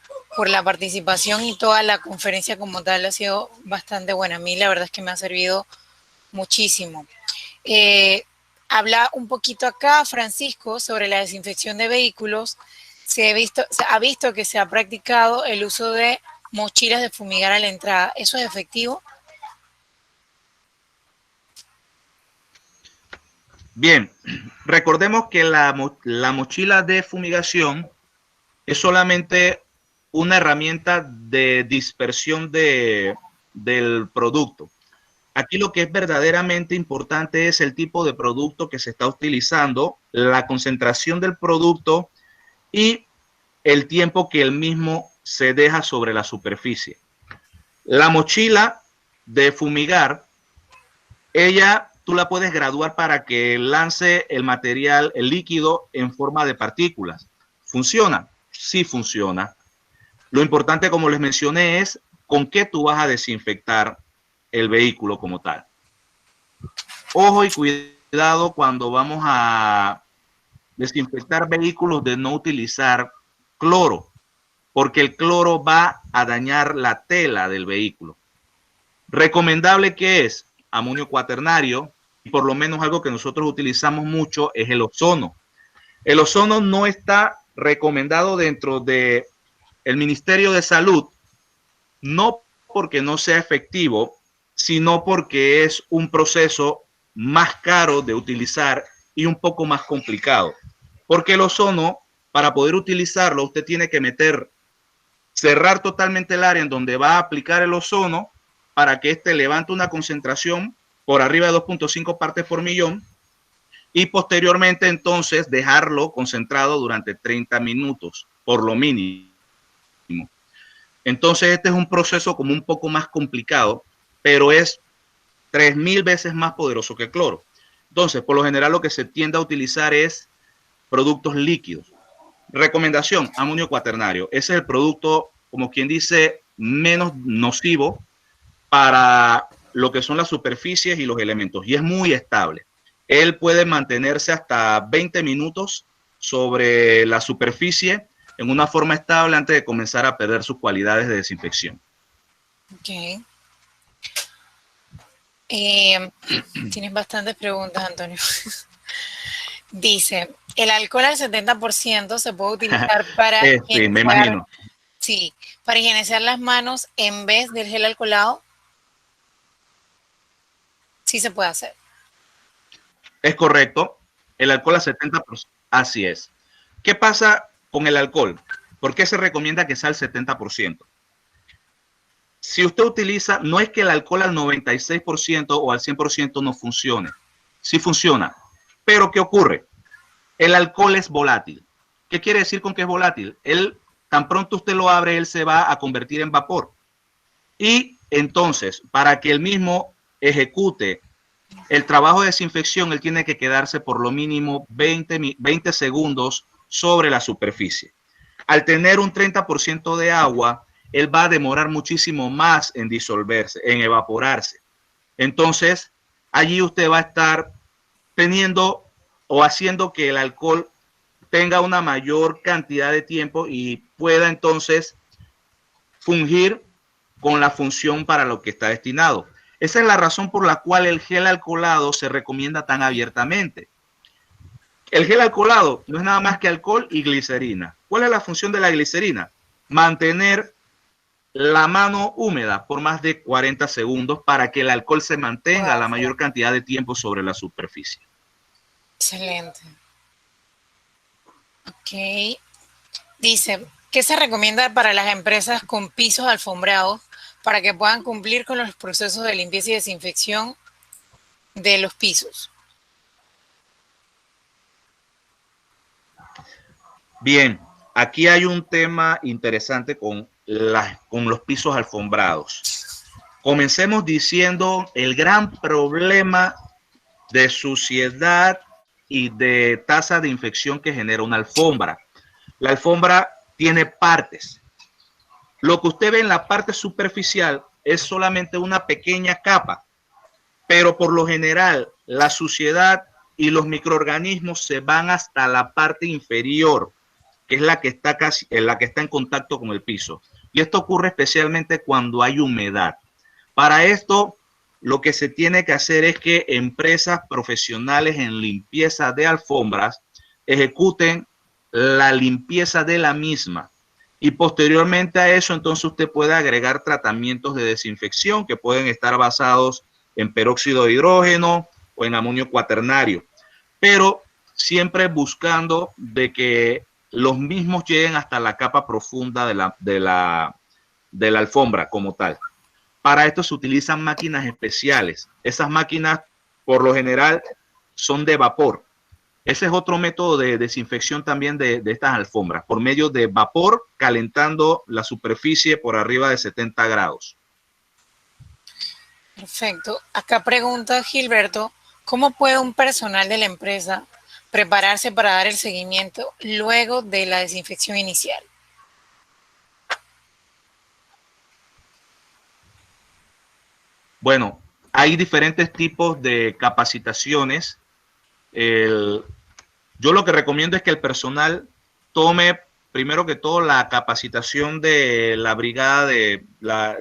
la participación, y toda la conferencia como tal ha sido bastante buena. A mí la verdad es que me ha servido muchísimo. Habla un poquito acá, Francisco, sobre la desinfección de vehículos. Se ha visto que se ha practicado el uso de mochilas de fumigar a la entrada. ¿Eso es efectivo? Bien, recordemos que la mochila de fumigación es solamente una herramienta de dispersión del producto. Aquí lo que es verdaderamente importante es el tipo de producto que se está utilizando, la concentración del producto y el tiempo que el mismo se deja sobre la superficie. La mochila de fumigar, tú la puedes graduar para que lance el material, el líquido, en forma de partículas. ¿Funciona? Sí funciona. Lo importante, como les mencioné, es con qué tú vas a desinfectar el vehículo como tal. Ojo y cuidado cuando vamos a desinfectar vehículos de no utilizar cloro, porque el cloro va a dañar la tela del vehículo. Recomendable que es amonio cuaternario, y por lo menos algo que nosotros utilizamos mucho es el ozono. El ozono no está recomendado dentro de el Ministerio de Salud, no porque no sea efectivo, sino porque es un proceso más caro de utilizar y un poco más complicado. Porque el ozono, para poder utilizarlo, usted tiene que cerrar totalmente el área en donde va a aplicar el ozono para que éste levante una concentración por arriba de 2.5 partes por millón y posteriormente entonces dejarlo concentrado durante 30 minutos, por lo mínimo. Entonces este es un proceso como un poco más complicado, pero es 3000 veces más poderoso que el cloro. Entonces, por lo general lo que se tiende a utilizar es productos líquidos. Recomendación, amonio cuaternario. Ese es el producto, como quien dice, menos nocivo para lo que son las superficies y los elementos, y es muy estable. Él puede mantenerse hasta 20 minutos sobre la superficie en una forma estable antes de comenzar a perder sus cualidades de desinfección. Ok. Tienes bastantes preguntas, Antonio. Dice, el alcohol al 70% se puede utilizar para sí, me imagino. Sí, para higienizar las manos en vez del gel alcoholado. Sí se puede hacer. Es correcto. El alcohol al 70%. Así es. ¿Qué pasa con el alcohol? ¿Por qué se recomienda que sea al 70%? Si usted utiliza, no es que el alcohol al 96% o al 100% no funcione. Sí funciona. Pero ¿qué ocurre? El alcohol es volátil. ¿Qué quiere decir con que es volátil? Él, tan pronto usted lo abre, él se va a convertir en vapor. Y entonces, para que el mismo ejecute el trabajo de desinfección, él tiene que quedarse por lo mínimo 20 segundos sobre la superficie. Al tener un 30% de agua, él va a demorar muchísimo más en disolverse, en evaporarse. Entonces, allí usted va a estar teniendo o haciendo que el alcohol tenga una mayor cantidad de tiempo y pueda entonces fungir con la función para lo que está destinado. Esa es la razón por la cual el gel alcoholado se recomienda tan abiertamente. El gel alcoholado no es nada más que alcohol y glicerina. ¿Cuál es la función de la glicerina? Mantener la mano húmeda por más de 40 segundos para que el alcohol se mantenga la mayor cantidad de tiempo sobre la superficie. Excelente. Ok. Dice, ¿qué se recomienda para las empresas con pisos alfombrados para que puedan cumplir con los procesos de limpieza y desinfección de los pisos? Bien, aquí hay un tema interesante con los pisos alfombrados. Comencemos diciendo el gran problema de suciedad y de tasa de infección que genera una alfombra. La alfombra tiene partes. Lo que usted ve en la parte superficial es solamente una pequeña capa, pero por lo general la suciedad y los microorganismos se van hasta la parte inferior, que es la que está en contacto con el piso. Y esto ocurre especialmente cuando hay humedad. Para esto, lo que se tiene que hacer es que empresas profesionales en limpieza de alfombras ejecuten la limpieza de la misma. Y posteriormente a eso, entonces usted puede agregar tratamientos de desinfección que pueden estar basados en peróxido de hidrógeno o en amonio cuaternario, pero siempre buscando de que los mismos lleguen hasta la capa profunda de la alfombra como tal. Para esto se utilizan máquinas especiales. Esas máquinas, por lo general, son de vapor. Ese es otro método de desinfección también de estas alfombras, por medio de vapor, calentando la superficie por arriba de 70 grados. Perfecto. Acá pregunta Gilberto, ¿cómo puede un personal de la empresa prepararse para dar el seguimiento luego de la desinfección inicial? Bueno, hay diferentes tipos de capacitaciones. Yo lo que recomiendo es que el personal tome primero que todo la capacitación de la brigada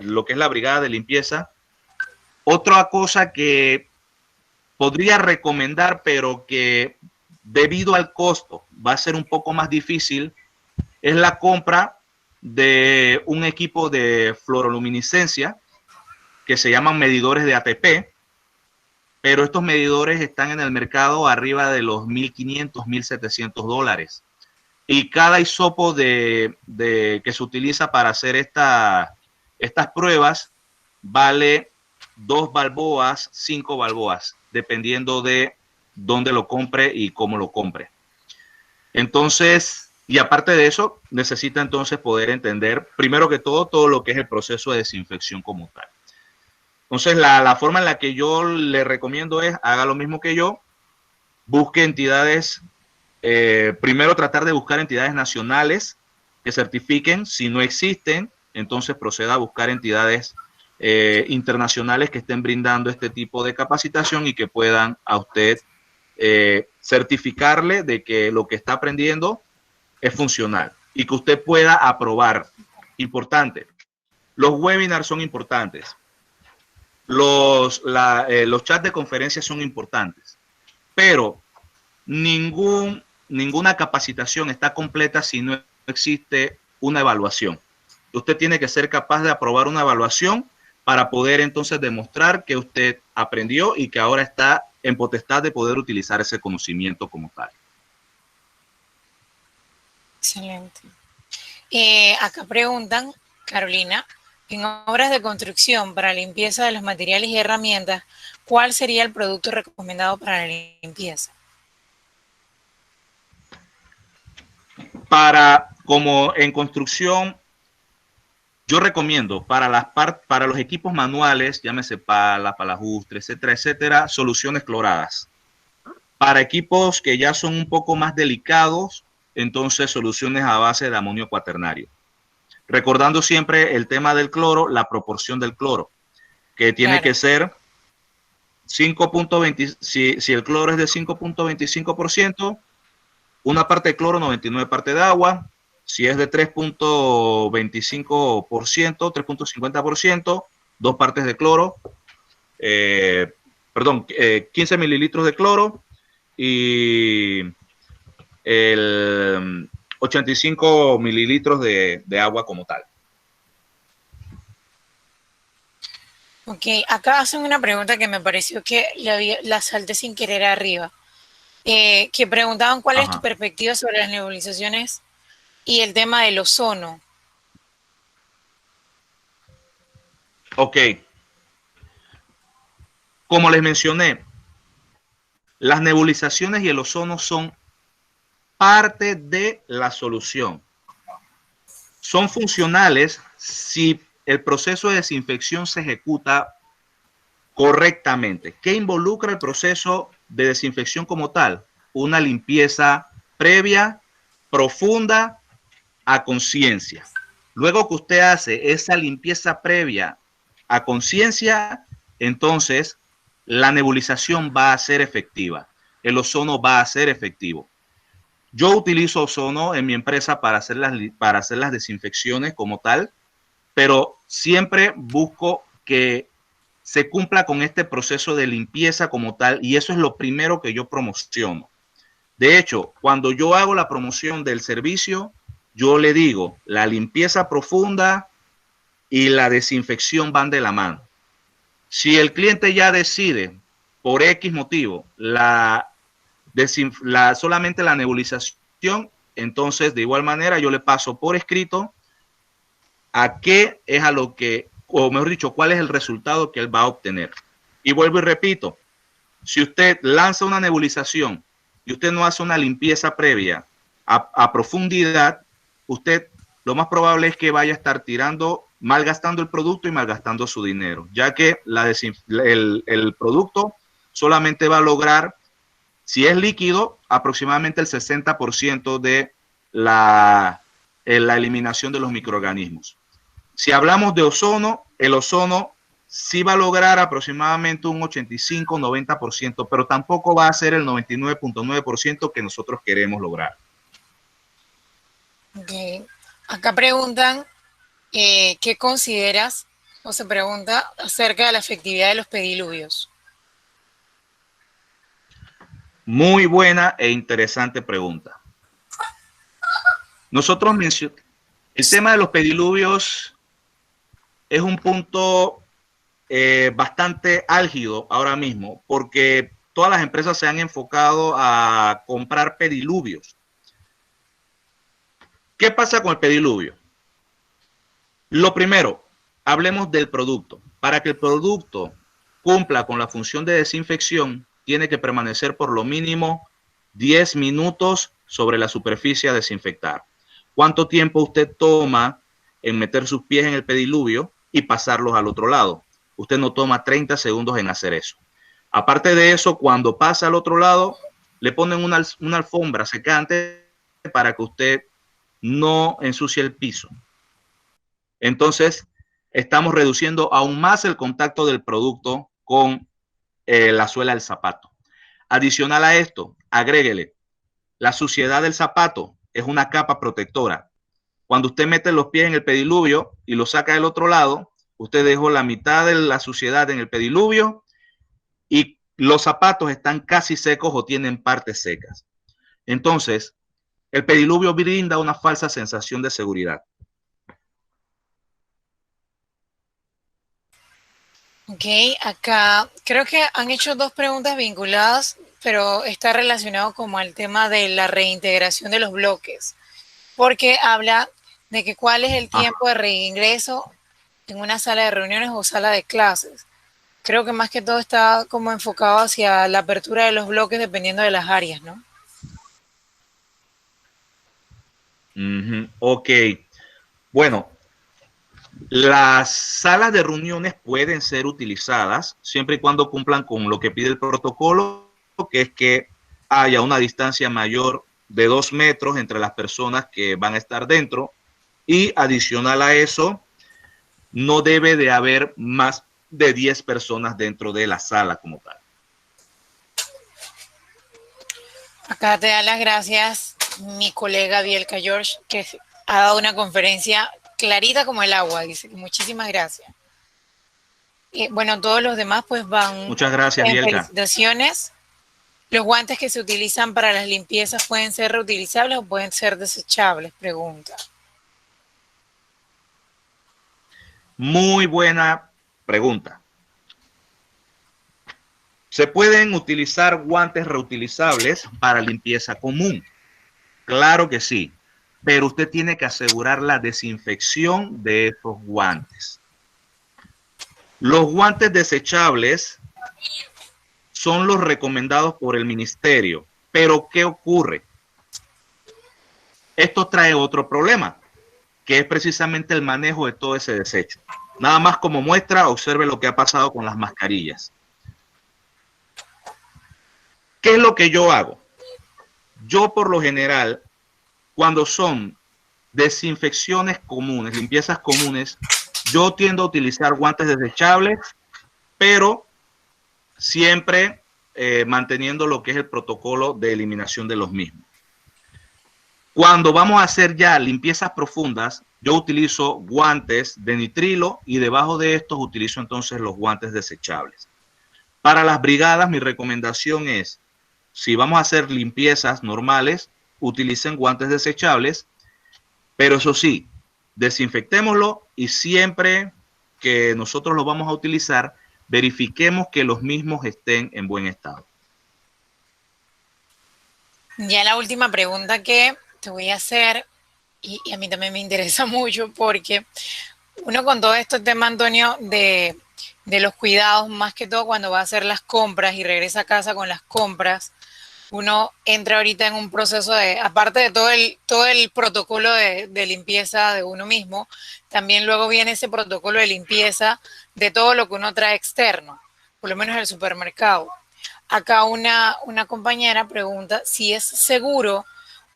lo que es la brigada de limpieza. Otra cosa que podría recomendar, pero que debido al costo va a ser un poco más difícil, es la compra de un equipo de fluoroluminiscencia que se llaman medidores de ATP, pero estos medidores están en el mercado arriba de los $1,500, $1,700. Y cada hisopo que se utiliza para hacer estas pruebas vale 2 balboas, 5 balboas, dependiendo de dónde lo compre y cómo lo compre. Entonces, y aparte de eso, necesita entonces poder entender, primero que todo lo que es el proceso de desinfección como tal. Entonces, la forma en la que yo le recomiendo es, haga lo mismo que yo, busque entidades, primero tratar de buscar entidades nacionales que certifiquen. Si no existen, entonces proceda a buscar entidades internacionales que estén brindando este tipo de capacitación y que puedan a usted certificarle de que lo que está aprendiendo es funcional y que usted pueda aprobar. Importante, los webinars son importantes. Los chats de conferencia son importantes, pero ninguna capacitación está completa si no existe una evaluación. Usted tiene que ser capaz de aprobar una evaluación para poder entonces demostrar que usted aprendió y que ahora está en potestad de poder utilizar ese conocimiento como tal. Excelente. Acá preguntan, Carolina, en obras de construcción para limpieza de los materiales y herramientas, ¿cuál sería el producto recomendado para la limpieza? Como en construcción, yo recomiendo para los equipos manuales, llámese pala, palajustre, etcétera, etcétera, soluciones cloradas. Para equipos que ya son un poco más delicados, entonces soluciones a base de amonio cuaternario. Recordando siempre el tema del cloro, la proporción del cloro, que tiene que ser 5.20, si el cloro es de 5.25%, una parte de cloro, 99 partes de agua. Si es de 3.25%, 3.50%, 2 partes de cloro, 15 mililitros de cloro y el 85 mililitros de agua como tal. Ok, acá hacen una pregunta que me pareció que la salté sin querer arriba, que preguntaban cuál es tu perspectiva sobre las nebulizaciones y el tema del ozono. Ok. Como les mencioné, las nebulizaciones y el ozono son parte de la solución. Son funcionales si el proceso de desinfección se ejecuta correctamente. ¿Qué involucra el proceso de desinfección como tal? Una limpieza previa, profunda, a conciencia. Luego que usted hace esa limpieza previa a conciencia, entonces la nebulización va a ser efectiva. El ozono va a ser efectivo. Yo utilizo ozono en mi empresa para hacer las desinfecciones como tal, pero siempre busco que se cumpla con este proceso de limpieza como tal, y eso es lo primero que yo promociono. De hecho, cuando yo hago la promoción del servicio, yo le digo, la limpieza profunda y la desinfección van de la mano. Si el cliente ya decide, por X motivo, solamente la nebulización, entonces de igual manera yo le paso por escrito a qué es a lo que, o mejor dicho, cuál es el resultado que él va a obtener. Y vuelvo y repito, si usted lanza una nebulización y usted no hace una limpieza previa a profundidad, usted lo más probable es que vaya a estar malgastando el producto y malgastando su dinero, ya que el producto solamente va a lograr, si es líquido, aproximadamente el 60% de la eliminación de los microorganismos. Si hablamos de ozono, el ozono sí va a lograr aproximadamente un 85-90%, pero tampoco va a ser el 99.9% que nosotros queremos lograr. Okay. Acá preguntan, ¿qué consideras o se pregunta acerca de la efectividad de los pediluvios? Muy buena e interesante pregunta. Nosotros mencionamos, el tema de los pediluvios es un punto bastante álgido ahora mismo, porque todas las empresas se han enfocado a comprar pediluvios. ¿Qué pasa con el pediluvio? Lo primero, hablemos del producto. Para que el producto cumpla con la función de desinfección, tiene que permanecer por lo mínimo 10 minutos sobre la superficie a desinfectar. ¿Cuánto tiempo usted toma en meter sus pies en el pediluvio y pasarlos al otro lado? Usted no toma 30 segundos en hacer eso. Aparte de eso, cuando pasa al otro lado, le ponen una alfombra secante para que usted no ensucie el piso. Entonces, estamos reduciendo aún más el contacto del producto con la suela del zapato. Adicional a esto, agréguele, la suciedad del zapato es una capa protectora. Cuando usted mete los pies en el pediluvio y lo saca del otro lado, usted dejó la mitad de la suciedad en el pediluvio y los zapatos están casi secos o tienen partes secas. Entonces, el pediluvio brinda una falsa sensación de seguridad. Ok, acá creo que han hecho dos preguntas vinculadas, pero está relacionado como al tema de la reintegración de los bloques, porque habla de que cuál es el tiempo de reingreso en una sala de reuniones o sala de clases. Creo que más que todo está como enfocado hacia la apertura de los bloques dependiendo de las áreas, ¿no? Ok, bueno, las salas de reuniones pueden ser utilizadas siempre y cuando cumplan con lo que pide el protocolo, que es que haya una distancia mayor de 2 metros entre las personas que van a estar dentro y adicional a eso, no debe de haber más de 10 personas dentro de la sala como tal. Acá te da las gracias mi colega Bielka George, que ha dado una conferencia clarita como el agua, dice. Muchísimas gracias. Bueno, todos los demás pues van. Muchas gracias, en Bielka. Felicitaciones. Los guantes que se utilizan para las limpiezas pueden ser reutilizables o pueden ser desechables, pregunta. Muy buena pregunta. Se pueden utilizar guantes reutilizables para limpieza común. Claro que sí, pero usted tiene que asegurar la desinfección de esos guantes. Los guantes desechables son los recomendados por el ministerio, pero ¿qué ocurre? Esto trae otro problema, que es precisamente el manejo de todo ese desecho. Nada más como muestra, observe lo que ha pasado con las mascarillas. ¿Qué es lo que yo hago? Yo por lo general, cuando son desinfecciones comunes, limpiezas comunes, yo tiendo a utilizar guantes desechables, pero siempre manteniendo lo que es el protocolo de eliminación de los mismos. Cuando vamos a hacer ya limpiezas profundas, yo utilizo guantes de nitrilo y debajo de estos utilizo entonces los guantes desechables. Para las brigadas, mi recomendación es, si vamos a hacer limpiezas normales, utilicen guantes desechables, pero eso sí, desinfectémoslo y siempre que nosotros lo vamos a utilizar, verifiquemos que los mismos estén en buen estado. Ya la última pregunta que te voy a hacer, y a mí también me interesa mucho porque uno con todo este tema, Antonio, de los cuidados, más que todo cuando va a hacer las compras y regresa a casa con las compras, uno entra ahorita en un proceso de, aparte de todo el protocolo de limpieza de uno mismo, también luego viene ese protocolo de limpieza de todo lo que uno trae externo, por lo menos el supermercado. Acá una compañera pregunta si es seguro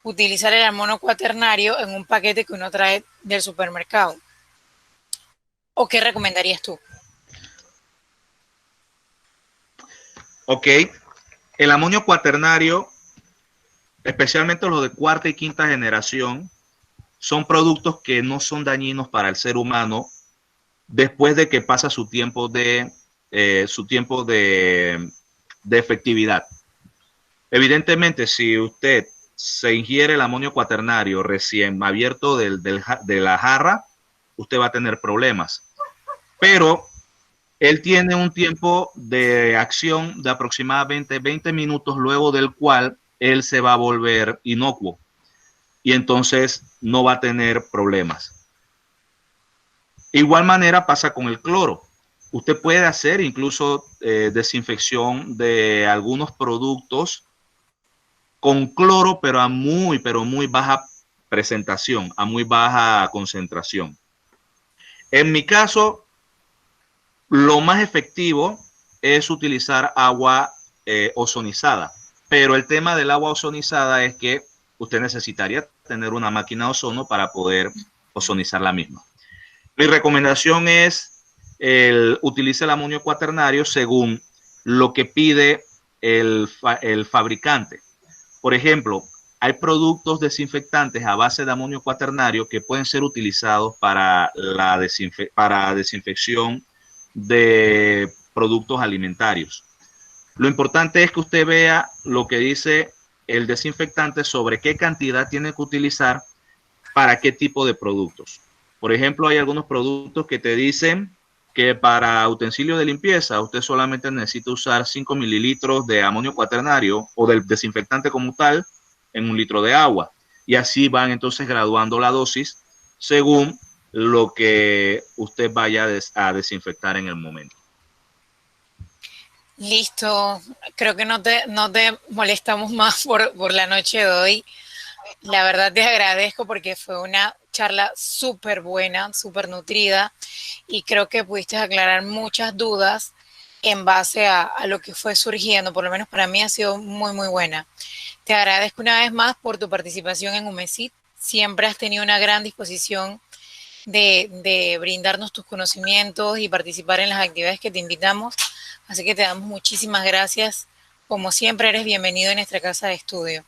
utilizar el amono cuaternario en un paquete que uno trae del supermercado. ¿O qué recomendarías tú? Ok, el amonio cuaternario, especialmente los de cuarta y quinta generación, son productos que no son dañinos para el ser humano después de que pasa su tiempo de efectividad. Evidentemente, si usted se ingiere el amonio cuaternario recién abierto de la jarra, usted va a tener problemas. Pero él tiene un tiempo de acción de aproximadamente 20 minutos, luego del cual él se va a volver inocuo y entonces no va a tener problemas. Igual manera pasa con el cloro. Usted puede hacer incluso desinfección de algunos productos con cloro, pero muy baja presentación, a muy baja concentración. En mi caso, lo más efectivo es utilizar agua ozonizada, pero el tema del agua ozonizada es que usted necesitaría tener una máquina de ozono para poder ozonizar la misma. Mi recomendación es utilice el amonio cuaternario según lo que pide el fabricante. Por ejemplo, hay productos desinfectantes a base de amonio cuaternario que pueden ser utilizados para para desinfección de productos alimentarios. Lo importante es que usted vea lo que dice el desinfectante sobre qué cantidad tiene que utilizar para qué tipo de productos. Por ejemplo, hay algunos productos que te dicen que para utensilios de limpieza usted solamente necesita usar 5 mililitros de amonio cuaternario o del desinfectante como tal en 1 litro de agua. Y así van entonces graduando la dosis según lo que usted vaya a desinfectar en el momento. Listo, creo que no te molestamos más por la noche de hoy. La verdad te agradezco porque fue una charla súper buena, súper nutrida y creo que pudiste aclarar muchas dudas en base a lo que fue surgiendo. Por lo menos para mí ha sido muy buena. Te agradezco una vez más por tu participación en UMECIT. Siempre has tenido una gran disposición de brindarnos tus conocimientos y participar en las actividades que te invitamos. Así que te damos muchísimas gracias. Como siempre, eres bienvenido en nuestra casa de estudio.